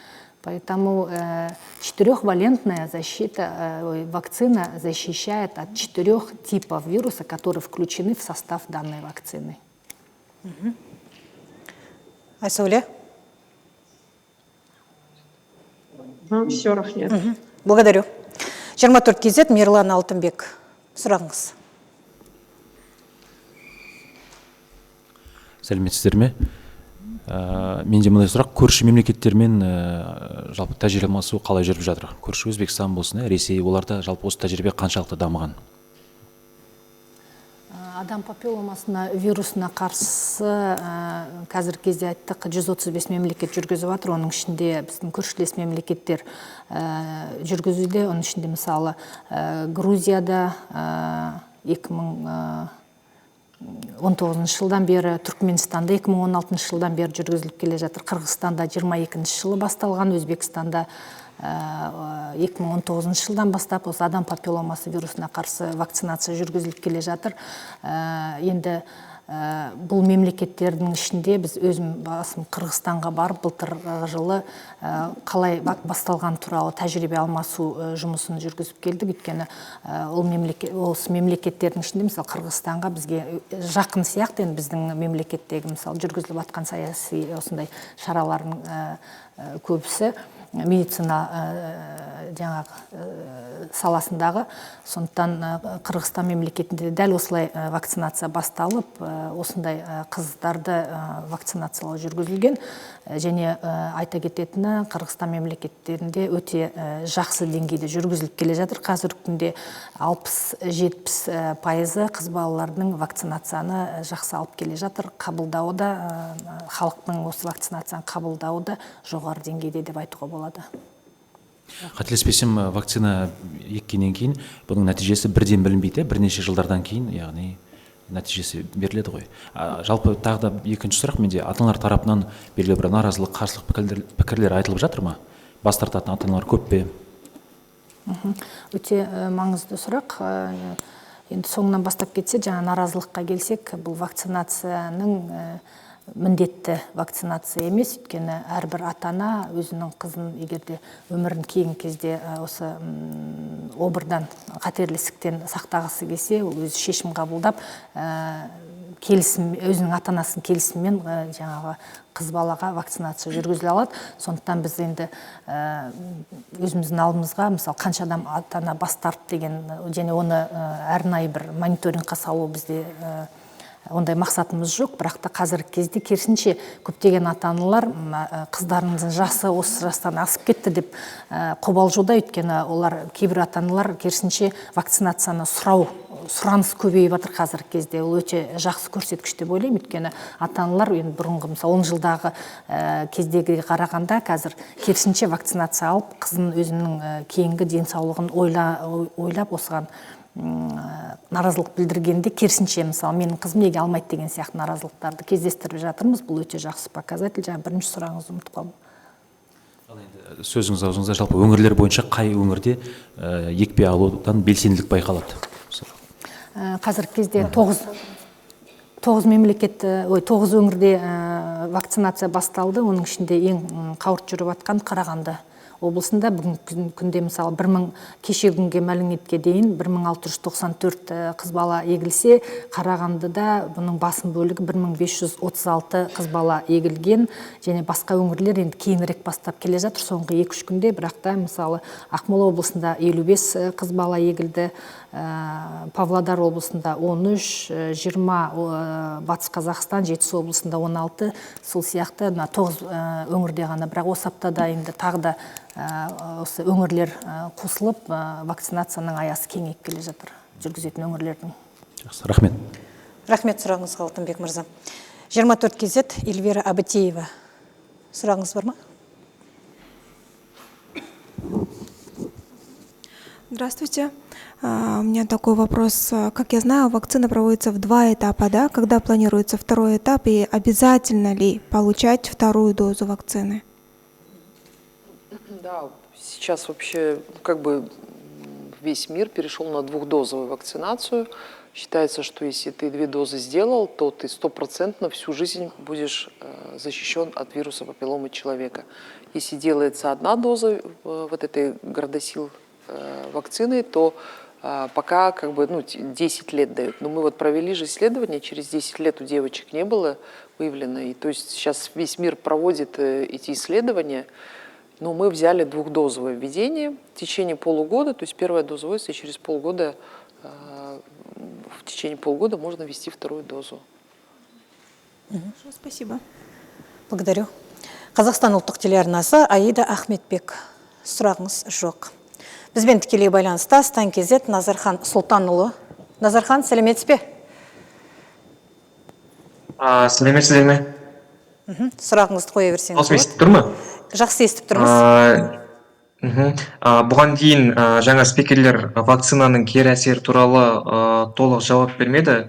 Поэтому 4-валентная защита, вакцина защищает от 4 типов вируса, которые включены в состав данной вакцины. Айсауле? Все, рахмет. Благодарю. 24 кезет Мирлан Алтынбек. Сұрағыңыз. Сәлеметсіздер ме? Менде мындай сұрақ, көрші мемлекеттермен жалпы тәжірибе алмасу қалай жүріп жатыр? Көрші Өзбекстан болсын, Ресей, оларда жалпы осы тәжірибе қаншалықты дамыған? Адам папилломасына вирусына қарсы қазіргі кезде айттық 135 мемлекет жүргізіп жатыр, оның ішінде біздің көршілес мемлекеттер жүргізуде, оның ішінде мысалы Грузияда 2019 жылдан бері, Түркменстанда 2016 жылдан бері жүргізіліп келе жатыр, Қырғызстанда 22 жылы басталған, Өзбекстанда 2019 жылдан бастап осы адам папилломасы вирусына қарсы вакцинация жүргізіліп келе жатыр. Енді бұл мемлекеттердің ішінде біз өзім басым Қырғызстанға барып былтырғы жылы қалай басталған туралы тәжірибе алмасу жұмысын жүргізіп келдік. Өйткені осы мемлекеттердің ішінде мысалы Қырғызстанға бізге жақын сияқты, енді біздің мемлекеттегі мысалы жүргізіліп жатқан саяси осындай шаралардың көбісі медицина саласындағы. Сондықтан Қырғызстан мемлекетінде дәл осылай вакцинация басталып, осындай қыздарды вакцинациялау жүргізілген. Және айта кететіні, Қырғызстан мемлекеттерінде өте жақсы деңгейде жүргізіліп келе жатыр. Қазіргі күнде 60-70% қыз балалардың вакцинацияны жақсы алып келе жатыр. Қабылдауы да, халықтың осы вакцинацияны қабылдауы да жоғары деңгейде деп айтуға болады. Қателеспесем, вакцина еккеннен кейін бұның нәтижесі бірден білінбейді, бірнеше жылдардан кейін, яғни нәтижесі беріледі ғой. Жалпы тағы да екінші сұрақ, менде ата-аналар тарапынан белгілі бір наразылық, қарсылық пікірлер айтылып жатыр ма? Бас тартатын ата-аналар көп пе? Өте маңызды сұрақ. Енді соңынан бастап кетсе, жаңа наразылыққа келсек, бұл вакцинацияның міндетті вакцинация емес, өйткені әрбір ата-ана өзінің қызын егерде өмірін кейінгі кезде осы обырдан, қатерлі ісіктен сақтағысы келсе, ол өзі шешім қабылдап, өзінің ата-анасын келісіммен жаңағы қыз балаға вакцинация жүргізіле алады. Сондықтан біз енді өзіміздің алдымызға, мысалы, қанша адам ата-ана бас тартты деген, және оны арнайы бір мониторингқа салу бізде ондай мақсатымыз жоқ, бірақ та қазіргі кезде керісінше көптеген ата-аналар қыздарыңыздың жасы осы жастан асып кетті деп қобалжуда. Өйткені олар, кейбір ата-аналар керісінше вакцинацияны сұраныс көбейіп жатыр қазіргі кезде. Ол өте жақсы көрсеткіш деп ойлаймын. Өйткені ата-аналар енді бұрынғы мысалы 10 жылдағы кездегі қарағанда қазір керісінше вакцинация алып, қызын өзінің кейінгі денсаулығын ойлап осыған наразылық білдіргенде, керісінше мысалы менің қызым неге алмайды деген сияқты наразылықтарды кездестіріп жатырмыз. Бұл өте жақсы показатель. Жаңа бірінші сұрағыңызды ұмытып қалдым. Сөзіңіз аузыңызда, жалпы өңірлер бойынша қай өңірде екпе алудан белсенділік байқалады? Қазіргі кезде 9 өңірде вакцинация басталды. Оның ішінде ең қауырт жүріп жатқан Қарағанды облысында бүгінгі күнде мысалы кеше күнге мәліметке дейін 1694 қыз бала егілсе, Қарағандыда бұның басым бөлігі 1536 қыз бала егілген, және басқа өңірлер енді кейінірек бастап келе жатыр соңғы 2-3 күнде. Бірақ та мысалы Ақмола облысында 55 қыз бала егілді, Павлодар облысында 13, 20 Батыс Қазақстан, Жетісу облысында 16, сол сияқты 9 өңірде ғана. Бірақ осы аптада енді тағы да осы өңірлер қосылып, вакцинацияның аясы кеңейіп келе жатыр жүргізетін өңірлердің. Жақсы, рахмет. Рахмет сұрағыңызға, Алтынбек мырза. 24 кезет Эльвира Абытеева. Сұрағыңыз бар ма? Здравствуйте. У меня такой вопрос. Как я знаю, вакцина проводится в 2 этапа, да? Когда планируется 2-й этап и обязательно ли получать 2-ю дозу вакцины? Да, сейчас вообще как бы весь мир перешел на 2-дозовую вакцинацию. Считается, что если ты 2 дозы сделал, то ты 100% всю жизнь будешь защищен от вируса папилломы человека. Если делается 1 доза вот этой Gardasil вакцины, то пока как бы 10 лет дают. Но мы вот провели же исследование, через 10 лет у девочек не было выявлено. И то есть сейчас весь мир проводит эти исследования. Но мы взяли 2-дозовое введение в течение полугода. То есть 1-я доза вводится, и через полгода, в течение полугода можно ввести 2-ю дозу. Спасибо. Благодарю. Қазақстан ұлттық телеарнасы Аида Ахметбек. Сұрағыңыз жоқ. Бізбен тікелей байланыста Стан кезет Назархан Сұлтанұлы. Назархан, сәлеметсіз бе? Сәлеметсіздер ме? Сұрағыңызды қоя берсеңіз. Дауыс естіп тұр ма? Жақсы естіп тұрмыз. Бұған дейін жаңа спикерлер вакцинаның кері әсері туралы толық жауап бермеді.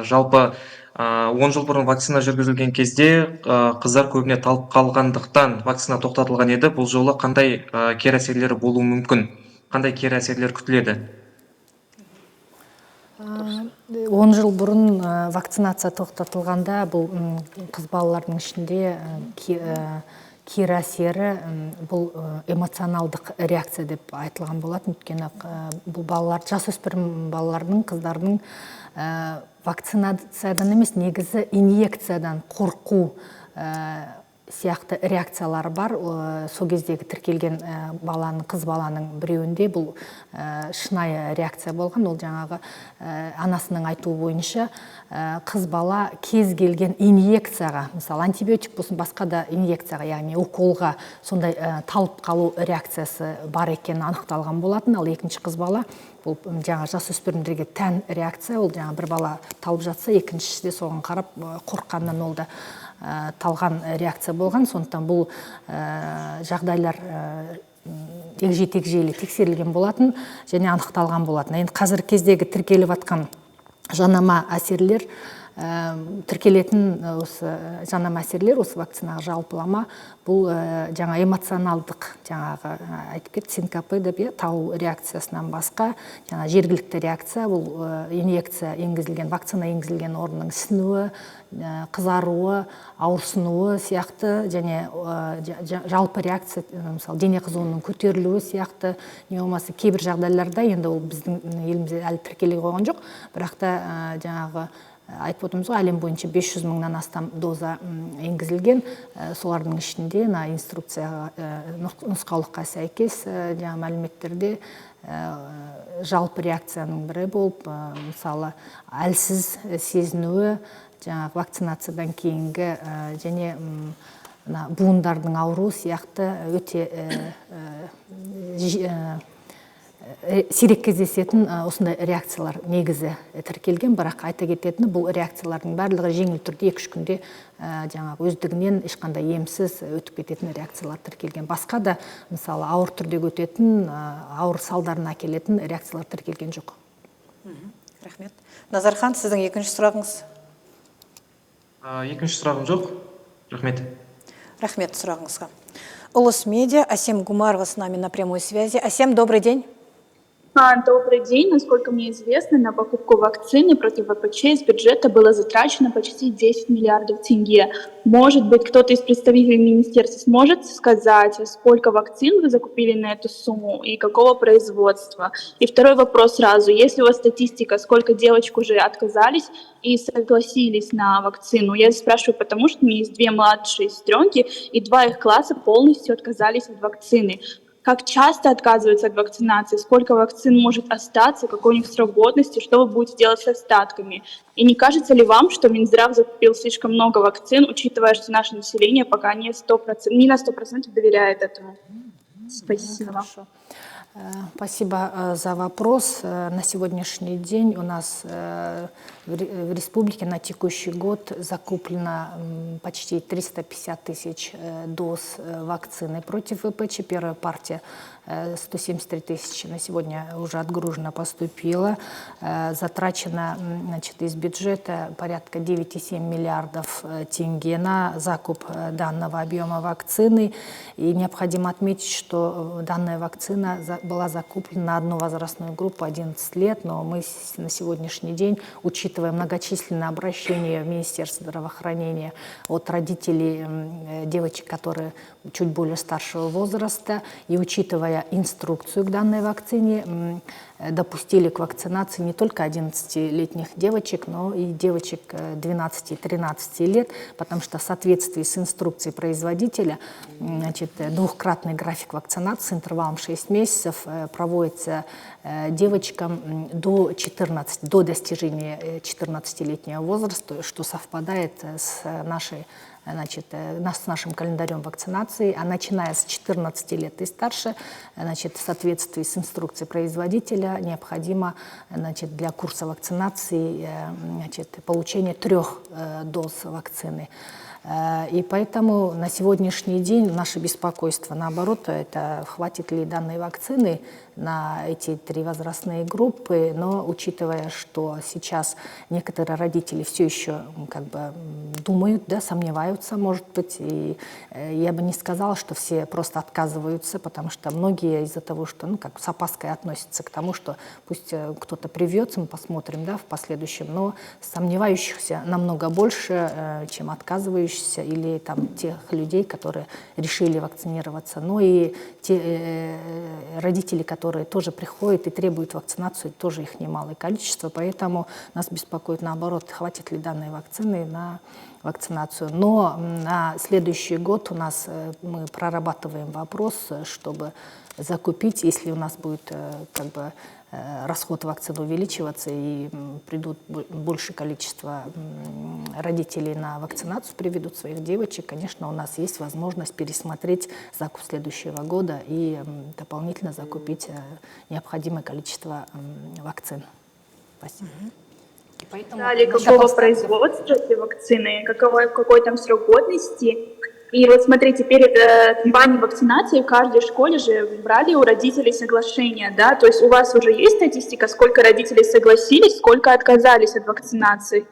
Жалпы 10 жыл бұрын вакцина жүргізілген кезде қыздар көбіне талып қалғандықтан вакцина тоқтатылған еді. Бұл жолы қандай кері әсерлері болуы мүмкін? Қандай кері әсерлер күтіледі? 10 жыл бұрын вакцинация тоқтатылғанда бұл қыз балалардың ішінде кері әсері бұл эмоционалдық реакция деп айтылған болатын. Өйткені бұл балалар, жасөспірім балалардың, қыздардың вакцинациядан емес, негізі инъекциядан қорқу сияқты реакциялары бар. Сол кездегі тіркелген қыз баланың біреуінде бұл шынайы реакция болған. Ол жаңағы анасының айтуы бойынша қыз бала кез келген инъекцияға, мысалы антибиотик болсын, басқа да инъекцияға, яғни уколға сондай талып қалу реакциясы бар екені анықталған болатын. Ал екінші қыз бала бұл жаңа жасөспірімдерге тән реакция. Ол жаңа бір бала талып жатса, екіншісі де соған қарап қорыққаннан ол да талған реакция болған. Сондықтан бұл жағдайлар егжей-тегжейлі тексерілген болатын және анықталған болатын. Енді қазір кездегі тіркеліп атқан жанама әсерлер, тіркелетін осы жанама әсерлер, осы вакцинаға жалпылама, бұл жаңа эмоционалдық, жаңағы айтып кетті, синкопы деп, тау реакциясынан басқа, жаңа жергілікті реакция, бұл инъекция енгізілген, вакцина енгізілген орынның ісінуі, қызаруы, ауырсынуы сияқты, және жалпы реакция, мысалы дене қызуының көтерілуі сияқты, не болмаса кейбір жағдайларда, енді ол біздің елімізде әлі тіркеле қойған жоқ, бірақ та жаңағы айтып отырмыз ғой, әлем бойынша 500 мыңнан астам доза енгізілген. Солардың ішінде инструкцияға, нұсқаулыққа сәйкес жаңа мәліметтерде жалпы реакцияның бірі болып, мысалы әлсіз сезінуі, жаңағы вакцинациядан кейінгі және буындардың ауруы сияқты өте сирек кездесетін осындай реакциялар негізі тіркелген, бірақ айта кететіні, бұл реакциялардың барлығы жеңіл түрде 2-3 күнде жаңағы өздігінен ешқандай емсіз өтіп кететін реакциялар тіркелген. Басқа да, мысалы, ауыр түрде өтетін, ауыр салдарына әкелетін реакциялар тіркелген жоқ. Рахмет. Назархан, сіздің екінші сұрағыңыз? Екінші сұрағым жоқ. Рахмет. Рахмет сұрағыңызға. Улус Медиа, Асем Гумарова с нами на прямой связи. Асем, добрый день. Добрый день. Насколько мне известно, на покупку вакцины против ВПЧ из бюджета было затрачено почти 10 миллиардов тенге. Может быть, кто-то из представителей министерства сможет сказать, сколько вакцин вы закупили на эту сумму и какого производства? И второй вопрос сразу. Есть ли у вас статистика, сколько девочек уже отказались и согласились на вакцину? Я спрашиваю, потому что у меня есть 2 младшие сестренки, и 2 их класса полностью отказались от вакцины. Как часто отказываются от вакцинации, сколько вакцин может остаться, какой у них срок годности, что вы будете делать с остатками? И не кажется ли вам, что Минздрав закупил слишком много вакцин, учитывая, что наше население пока не на 100% доверяет этому? Спасибо. Хорошо. Спасибо за вопрос. На сегодняшний день у нас в республике на текущий год закуплено почти 350 тысяч доз вакцины против ВПЧ. Первая партия 173 тысячи на сегодня уже отгружена, поступила. Затрачено, значит, из бюджета порядка 9,7 миллиардов тенге на закуп данного объема вакцины. И необходимо отметить, что данная вакцина была закуплена на одну возрастную группу 11 лет, но мы на сегодняшний день, учитывая многочисленные обращения в Министерство здравоохранения от родителей девочек, которые чуть более старшего возраста, и учитывая инструкцию к данной вакцине, допустили к вакцинации не только 11-летних девочек, но и девочек 12 и 13 лет, потому что в соответствии с инструкцией производителя, значит, двухкратный график вакцинации с интервалом 6 месяцев проводится девочкам до достижения 14-летнего возраста, что совпадает с нашим календарем вакцинации, а начиная с 14 лет и старше, значит, в соответствии с инструкцией производителя необходимо, значит, для курса вакцинации, значит, получение 3 доз вакцины. И поэтому на сегодняшний день наше беспокойство, наоборот, это хватит ли данной вакцины на эти 3 возрастные группы, но учитывая, что сейчас некоторые родители все еще как бы думают, да, сомневаются, может быть, и я бы не сказала, что все просто отказываются, потому что многие из-за того, что, ну, как с опаской относятся к тому, что пусть кто-то привьется, мы посмотрим, да, в последующем, но сомневающихся намного больше, чем отказывающихся, или там тех людей, которые решили вакцинироваться, но и те родители, которые тоже приходят и требуют вакцинацию, тоже их немалое количество, поэтому нас беспокоит наоборот, хватит ли данной вакцины на вакцинацию. Но на следующий год у нас мы прорабатываем вопрос, чтобы закупить, если у нас будет как бы расход вакцины увеличиваться и придут большее количество родителей на вакцинацию, приведут своих девочек, конечно, у нас есть возможность пересмотреть закуп следующего года и дополнительно закупить необходимое количество вакцин. Спасибо. Далее, какого производства эти вакцины, какой там срок годности? И вот смотрите, перед кампанией вакцинации в каждой школе же брали у родителей соглашение, да? То есть у вас уже есть статистика, сколько родителей согласились, сколько отказались от вакцинации?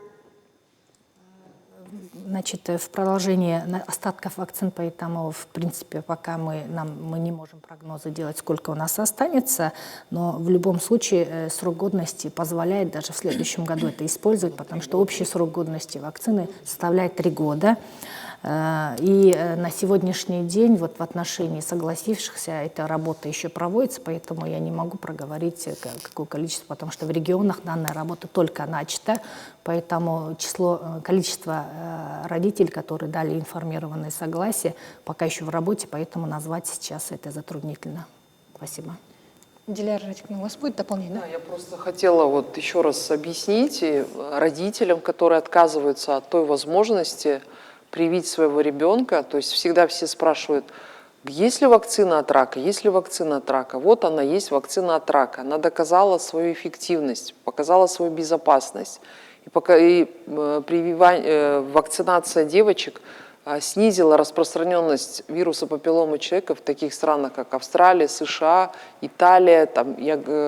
Значит, в продолжении остатков вакцин, поэтому, в принципе, пока мы не можем прогнозы делать, сколько у нас останется, но в любом случае срок годности позволяет даже в следующем году это использовать, потому что общий срок годности вакцины составляет 3 года. И на сегодняшний день вот в отношении согласившихся эта работа еще проводится, поэтому я не могу проговорить, какое количество, потому что в регионах данная работа только начата, поэтому количество родителей, которые дали информированное согласие, пока еще в работе, поэтому назвать сейчас это затруднительно. Спасибо. Диляра Радиковна, у вас будет дополнение? Да, я просто хотела вот еще раз объяснить родителям, которые отказываются от той возможности привить своего ребенка, то есть всегда все спрашивают, есть ли вакцина от рака, есть ли вакцина от рака. Вот она есть, вакцина от рака. Она доказала свою эффективность, показала свою безопасность. Вакцинация девочек снизила распространенность вируса папилломы человека в таких странах, как Австралия, США, Италия,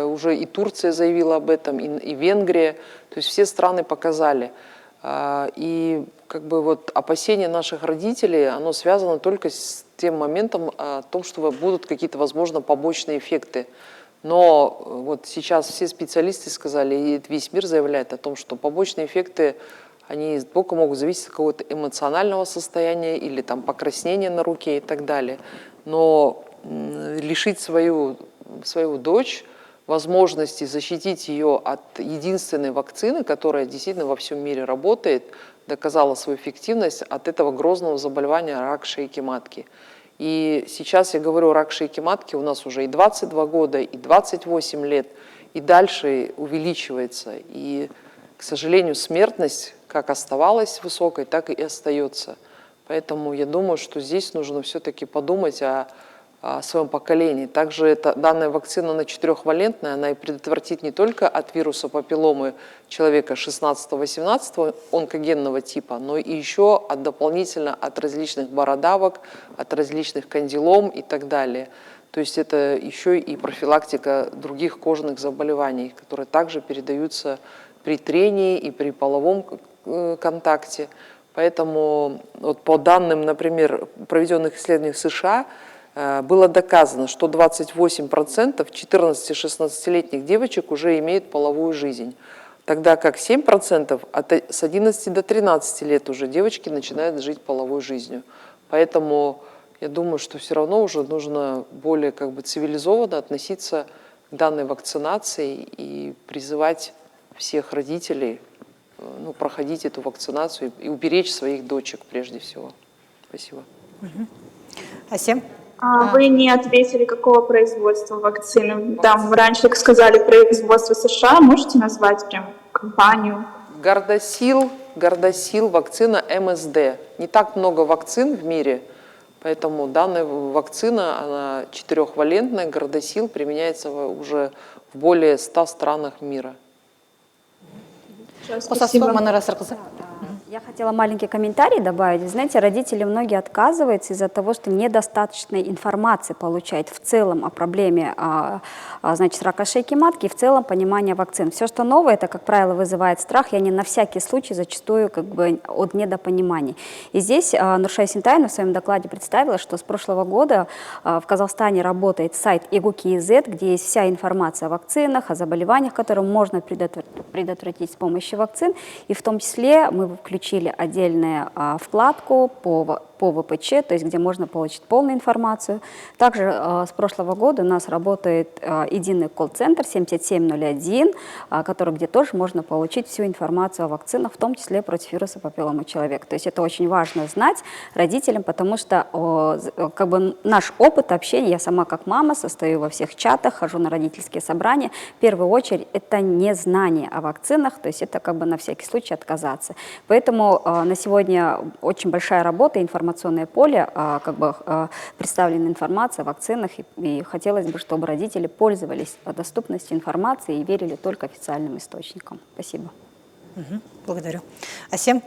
уже и Турция заявила об этом, и Венгрия. То есть все страны показали. И как бы вот опасение наших родителей, оно связано только с тем моментом о том, что будут какие-то, возможно, побочные эффекты. Но вот сейчас все специалисты сказали, и весь мир заявляет о том, что побочные эффекты, они только могут зависеть от какого-то эмоционального состояния или там покраснения на руке и так далее. Но лишить свою дочь возможности защитить ее от единственной вакцины, которая действительно во всем мире работает, доказала свою эффективность от этого грозного заболевания рак шейки матки. И сейчас я говорю, рак шейки матки у нас уже и 22 года, и 28 лет, и дальше увеличивается. И, к сожалению, смертность как оставалась высокой, так и остается. Поэтому я думаю, что здесь нужно все-таки подумать о о своем поколении. Также данная вакцина, она 4-валентная, она и предотвратит не только от вируса папилломы человека 16-18 онкогенного типа, но и еще дополнительно от различных бородавок, от различных кандилом и так далее. То есть это еще и профилактика других кожных заболеваний, которые также передаются при трении и при половом контакте. Поэтому вот по данным, например, проведенных исследований в США, было доказано, что 28% 14-16-летних девочек уже имеют половую жизнь, тогда как 7% с 11 до 13 лет уже девочки начинают жить половой жизнью. Поэтому я думаю, что все равно уже нужно более цивилизованно относиться к данной вакцинации и призывать всех родителей проходить эту вакцинацию и уберечь своих дочек прежде всего. Спасибо. Асем? Вы не ответили, какого производства вакцины. Там раньше, как сказали, производство США. Можете назвать прям компанию? Гордосил, вакцина МСД. Не так много вакцин в мире, поэтому данная вакцина, она 4-валентная, Гордосил, применяется уже в более 100 странах мира. Спасибо. Я хотела маленький комментарий добавить. Знаете, родители многие отказываются из-за того, что недостаточной информации получают в целом о проблеме рака шейки матки и в целом понимания вакцин. Все, что новое, это, как правило, вызывает страх, и они на всякий случай зачастую от недопониманий. И здесь Нуршая Синтаевна в своем докладе представила, что с прошлого года в Казахстане работает сайт ИГУ.КИЗ, где есть вся информация о вакцинах, о заболеваниях, которые можно предотвратить с помощью вакцин, и в том числе мы включили отдельную вкладку по ВПЧ, то есть где можно получить полную информацию. Также с прошлого года у нас работает единый колл-центр 7701, где тоже можно получить всю информацию о вакцинах, в том числе против вируса папилломы человека. То есть это очень важно знать родителям, потому что наш опыт общения, я сама как мама состою во всех чатах, хожу на родительские собрания, в первую очередь это незнание о вакцинах, то есть это на всякий случай отказаться. Поэтому на сегодня очень большая работа, информационное поле, представлена информация о вакцинах, и хотелось бы, чтобы родители пользовались доступностью информации и верили только официальным источникам. Спасибо. Благодарю. Асем?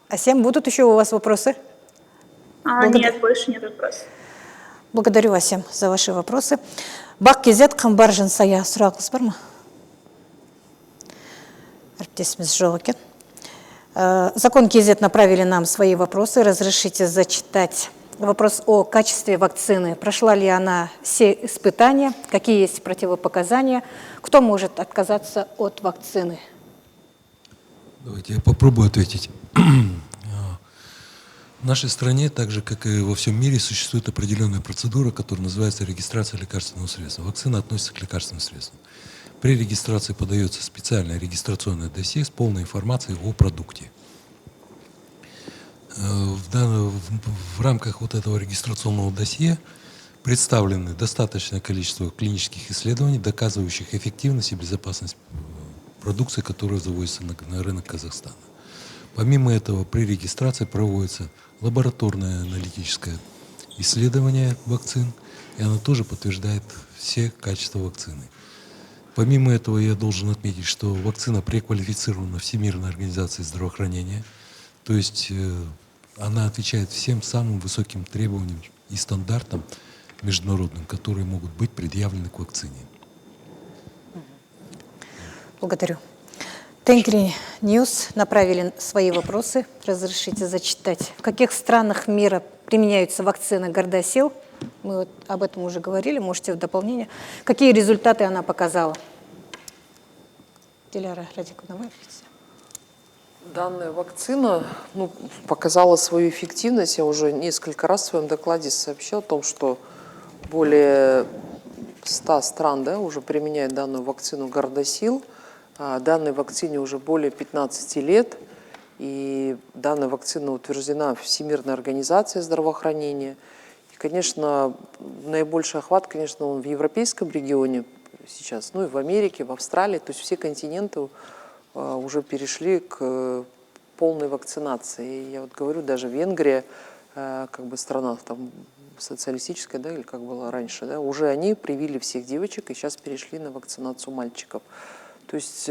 Асем, будут еще у вас вопросы? Нет, больше нет вопросов. Благодарю, Асем, за ваши вопросы. Бак Кезет Камбаржин Сая, сұрағыңыз бар ма? Әріптесіміз жоқ екен. Закон КЗ направили нам свои вопросы. Разрешите зачитать вопрос о качестве вакцины. Прошла ли она все испытания? Какие есть противопоказания? Кто может отказаться от вакцины? Давайте я попробую ответить. В нашей стране, так же как и во всем мире, существует определенная процедура, которая называется регистрация лекарственного средства. Вакцина относится к лекарственным средствам. При регистрации подается специальное регистрационное досье с полной информацией о продукте. В рамках этого регистрационного досье представлены достаточное количество клинических исследований, доказывающих эффективность и безопасность продукции, которая завозится на рынок Казахстана. Помимо этого, при регистрации проводится лабораторное аналитическое исследование вакцин, и оно тоже подтверждает все качества вакцины. Помимо этого, я должен отметить, что вакцина преквалифицирована Всемирной организацией здравоохранения, то есть она отвечает всем самым высоким требованиям и стандартам международным, которые могут быть предъявлены к вакцине. Благодарю. Тенгри Ньюс направили свои вопросы. Разрешите зачитать. В каких странах мира применяются вакцины Гордосил? Мы об этом уже говорили, можете в дополнение. Какие результаты она показала? Диляра Радиковна, Данная вакцина показала свою эффективность. Я уже несколько раз в своем докладе сообщил о том, что более 100 стран уже применяют данную вакцину Гордосил. Данной вакцине уже более 15 лет. И данная вакцина утверждена Всемирной организацией здравоохранения. И, конечно, наибольший охват, конечно, он в европейском регионе сейчас, и в Америке, в Австралии. То есть все континенты уже перешли к полной вакцинации. И я говорю, даже Венгрия как бы страна там социалистическая, да, или как было раньше, да, уже они привили всех девочек и сейчас перешли на вакцинацию мальчиков. То есть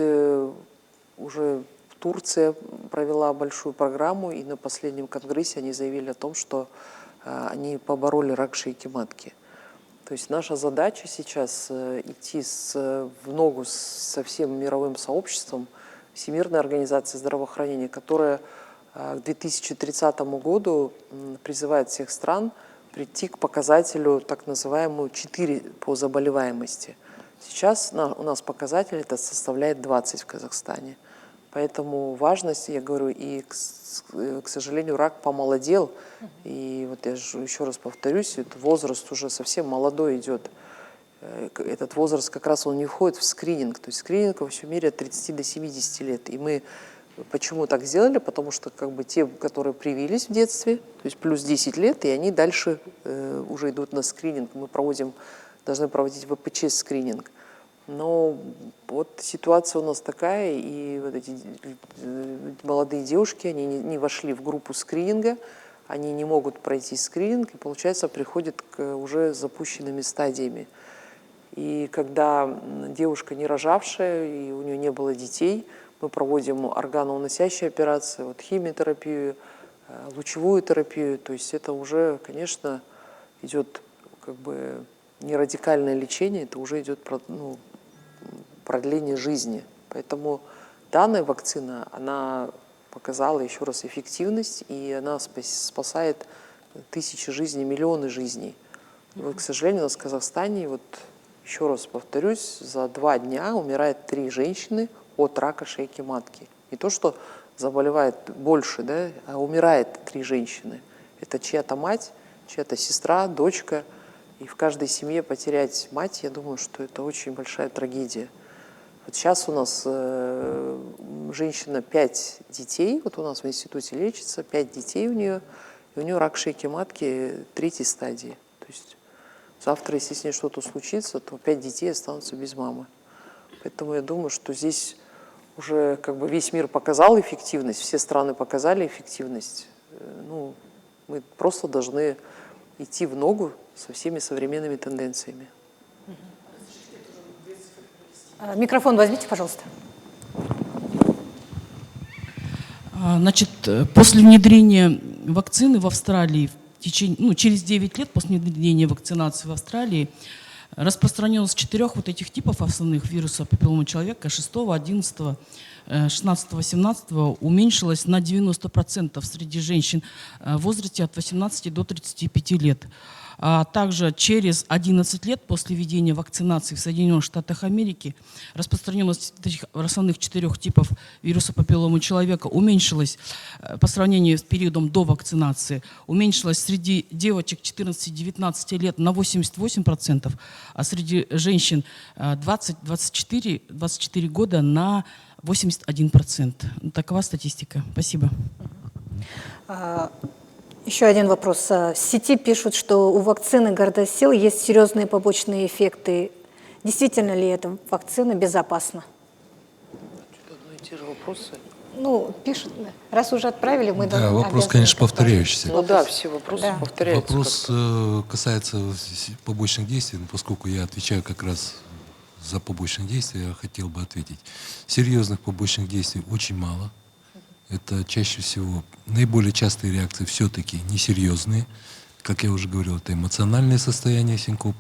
уже Турция провела большую программу, и на последнем конгрессе они заявили о том, что они побороли рак шейки матки. То есть наша задача сейчас идти в ногу со всем мировым сообществом, Всемирной организации здравоохранения, которая к 2030 году призывает всех стран прийти к показателю так называемому 4 по заболеваемости. Сейчас у нас показатель это составляет 20 в Казахстане. Поэтому важность, я говорю, и, к сожалению, рак помолодел. И вот я же еще раз повторюсь, этот возраст уже совсем молодой идет. Этот возраст как раз он не входит в скрининг. То есть скрининг во всем мире от 30 до 70 лет. И мы почему так сделали? Потому что как бы те, которые привились в детстве, то есть плюс 10 лет, и они дальше уже идут на скрининг. Мы должны проводить ВПЧ-скрининг. Но вот ситуация у нас такая, и вот эти молодые девушки, они не вошли в группу скрининга, они не могут пройти скрининг, и, получается, приходят к уже запущенными стадиями. И когда девушка не рожавшая, и у нее не было детей, мы проводим органоуносящие операции, вот химиотерапию, лучевую терапию, то есть это уже, конечно, идет как бы не радикальное лечение, это уже идет продление жизни. Поэтому данная вакцина, она показала еще раз эффективность, и она спасает тысячи жизней, миллионы жизней. И вот, к сожалению, у нас в Казахстане, вот еще раз повторюсь, за 2 дня умирает 3 женщины от рака шейки матки. Не то, что заболевает больше, да, а умирает 3 женщины. Это чья-то мать, чья-то сестра, дочка. И в каждой семье потерять мать, я думаю, что это очень большая трагедия. Вот сейчас у нас женщина 5 детей, вот у нас в институте лечится, 5 детей у нее, и у нее рак шейки матки 3-й стадии. То есть завтра, если с ней что-то случится, то 5 детей останутся без мамы. Поэтому я думаю, что здесь уже как бы весь мир показал эффективность, все страны показали эффективность. Ну, мы просто должны идти в ногу со всеми современными тенденциями. Микрофон возьмите, пожалуйста. Значит, после внедрения вакцины в Австралии, через 9 лет после внедрения вакцинации в Австралии, распространенность 4 вот этих типов основных вируса папиллома человека 6, 11, 16, 18 уменьшилась на 90% среди женщин в возрасте от 18 до 35 лет. А также через 11 лет после введения вакцинации в Соединенных Штатах Америки распространенность этих основных 4 типов вируса папиллома человека уменьшилась по сравнению с периодом до вакцинации. Уменьшилась среди девочек 14-19 лет на 88%, а среди женщин 20-24 года на 81%. Такова статистика. Спасибо. Еще один вопрос. В сети пишут, что у вакцины Gardasil есть серьезные побочные эффекты. Действительно ли эта вакцина безопасна? Одно и те же вопросы. Ну, пишут, раз уже отправили, мы да, вопрос, конечно, повторяющийся. Ну да, все вопросы повторяются. Вопрос касается побочных действий, но поскольку я отвечаю как раз за побочные действия, я хотел бы ответить. Серьезных побочных действий очень мало. Это чаще всего наиболее частые реакции все-таки несерьезные. Как я уже говорил, это эмоциональное состояние, синкоп.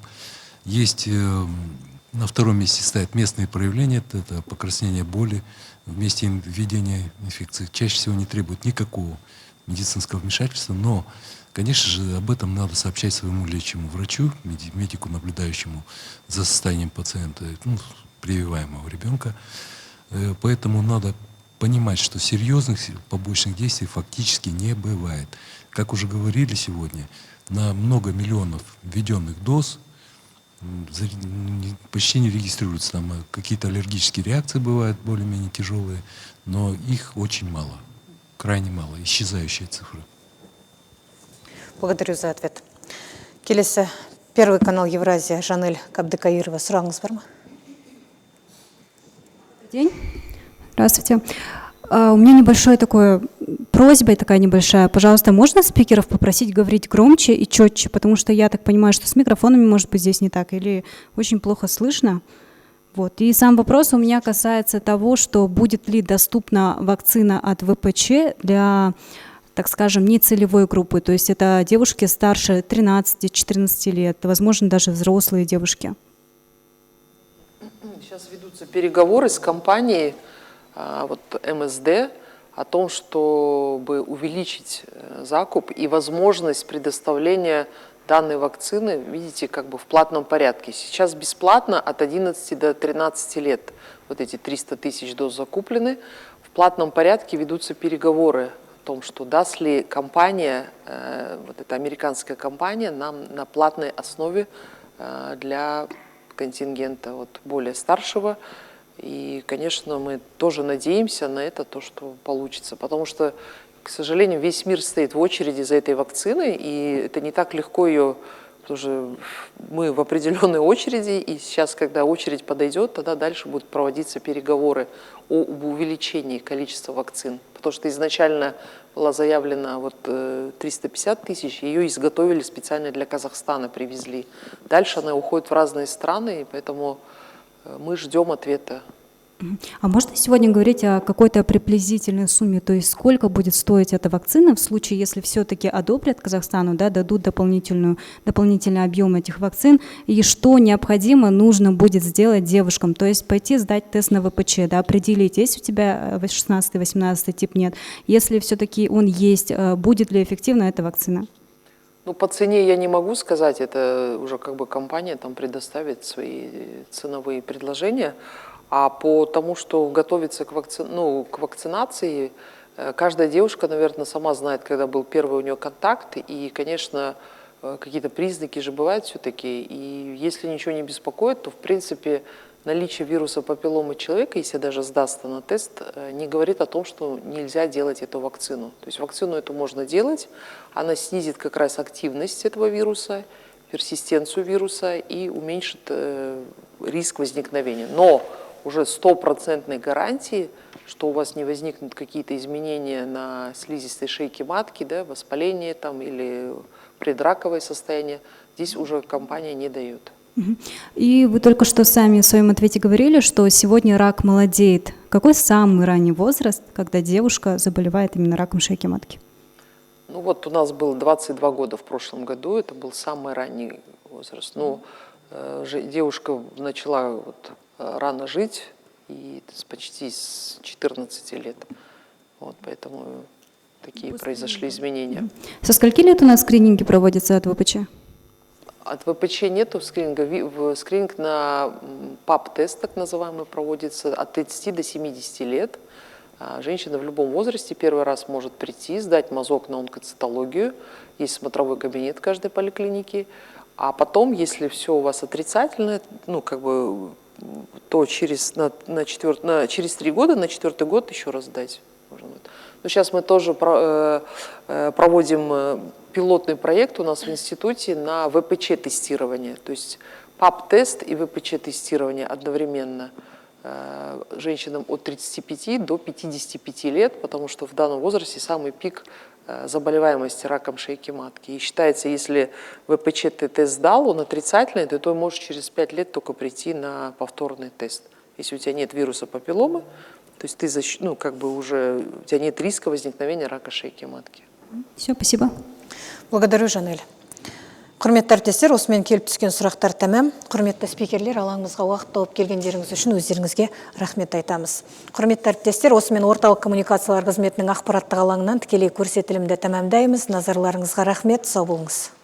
Есть на втором месте стоят местные проявления, это покраснение, боли в месте введения инфекции. Чаще всего не требует никакого медицинского вмешательства, но, конечно же, об этом надо сообщать своему лечащему врачу, медику, наблюдающему за состоянием пациента, прививаемого ребенка. Поэтому надо понимать, что серьезных побочных действий фактически не бывает. Как уже говорили сегодня, на много миллионов введенных доз почти не регистрируются. Там какие-то аллергические реакции бывают более-менее тяжелые, но их очень мало, крайне мало, исчезающие цифры. Благодарю за ответ. Келесі, Первый канал Евразия, Жанель Кабдыкаирова. Сұрағыңыз бар ма? День. Здравствуйте. У меня небольшой такой просьба такая небольшая. Пожалуйста, можно спикеров попросить говорить громче и четче, потому что я так понимаю, что с микрофонами, может быть, здесь не так, или очень плохо слышно. Вот. И сам вопрос у меня касается того, что будет ли доступна вакцина от ВПЧ для, так скажем, нецелевой группы, то есть это девушки старше 13-14 лет, возможно, даже взрослые девушки. Сейчас ведутся переговоры с компанией вот, МСД о том, чтобы увеличить закуп и возможность предоставления данной вакцины, видите, как бы в платном порядке. Сейчас бесплатно от 11 до 13 лет. Вот эти 300 тысяч доз закуплены. В платном порядке ведутся переговоры о том, что даст ли компания, вот эта американская компания, нам на платной основе для контингента вот, более старшего. И, конечно, мы тоже надеемся на это, то, что получится. Потому что, к сожалению, весь мир стоит в очереди за этой вакциной, и это не так легко ее, тоже мы в определенной очереди, и сейчас, когда очередь подойдет, тогда дальше будут проводиться переговоры об увеличении количества вакцин. Потому что изначально была заявлена вот 350 тысяч, ее изготовили специально для Казахстана, привезли. Дальше она уходит в разные страны, и поэтому мы ждем ответа. А можно сегодня говорить о какой-то приблизительной сумме, то есть сколько будет стоить эта вакцина в случае, если все-таки одобрят Казахстану, да, дадут дополнительный объем этих вакцин, и что необходимо, нужно будет сделать девушкам, то есть пойти сдать тест на ВПЧ, да, определить, есть у тебя 16-18 тип, нет, если все-таки он есть, будет ли эффективна эта вакцина? Ну, по цене я не могу сказать, это уже как бы компания там предоставит свои ценовые предложения. А по тому, что готовится к вакцинации, каждая девушка, наверное, сама знает, когда был первый у нее контакт. И, конечно, какие-то признаки же бывают все-таки. И если ничего не беспокоит, то, в принципе, наличие вируса папилломы человека, если даже сдастся на тест, не говорит о том, что нельзя делать эту вакцину. То есть вакцину эту можно делать, она снизит как раз активность этого вируса, персистенцию вируса и уменьшит риск возникновения. Но уже 100% гарантии, что у вас не возникнут какие-то изменения на слизистой шейке матки, да, воспаление там, или предраковое состояние, здесь уже компания не дает. И вы только что сами в своем ответе говорили, что сегодня рак молодеет. Какой самый ранний возраст, когда девушка заболевает именно раком шейки матки? Ну вот у нас было 22 года в прошлом году, это был самый ранний возраст. Ну, девушка начала вот рано жить, и почти с 14 лет. Вот, поэтому такие произошли изменения. Со скольки лет у нас скрининги проводятся от ВПЧ? От ВПЧ нету скрининга. Скрининг на ПАП-тест, так называемый, проводится от 30 до 70 лет. Женщина в любом возрасте первый раз может прийти, сдать мазок на онкоцитологию. Есть смотровой кабинет в каждой поликлинике. А потом, если все у вас отрицательное, ну, как бы, то через 3 года, на 4-й год еще раз сдать. Но сейчас мы тоже проводим пилотный проект у нас в институте на ВПЧ-тестирование. То есть ПАП-тест и ВПЧ-тестирование одновременно женщинам от 35 до 55 лет, потому что в данном возрасте самый пик заболеваемости раком шейки матки. И считается, если ВПЧ ты тест сдал, он отрицательный, то ты можешь через 5 лет только прийти на повторный тест. Если у тебя нет вируса папилломы, то есть ты, ну, как бы уже, у тебя нет риска возникновения рака шейки матки. Все, спасибо. Благодарю, Жанель. Құрметті әріптестер, осымен келіп түскен сұрақтар тәмам. Құрметті спикерлер, алаңымызға уақыт тауып келгендеріңіз үшін өздеріңізге рахмет айтамыз. Құрметті әріптестер, осымен орталық коммуникациялар қызметінің ақпараттық алаңынан тікелей көрсетілімді тәмамдаймыз. Назарларыңызға рахмет, сау болыңыз.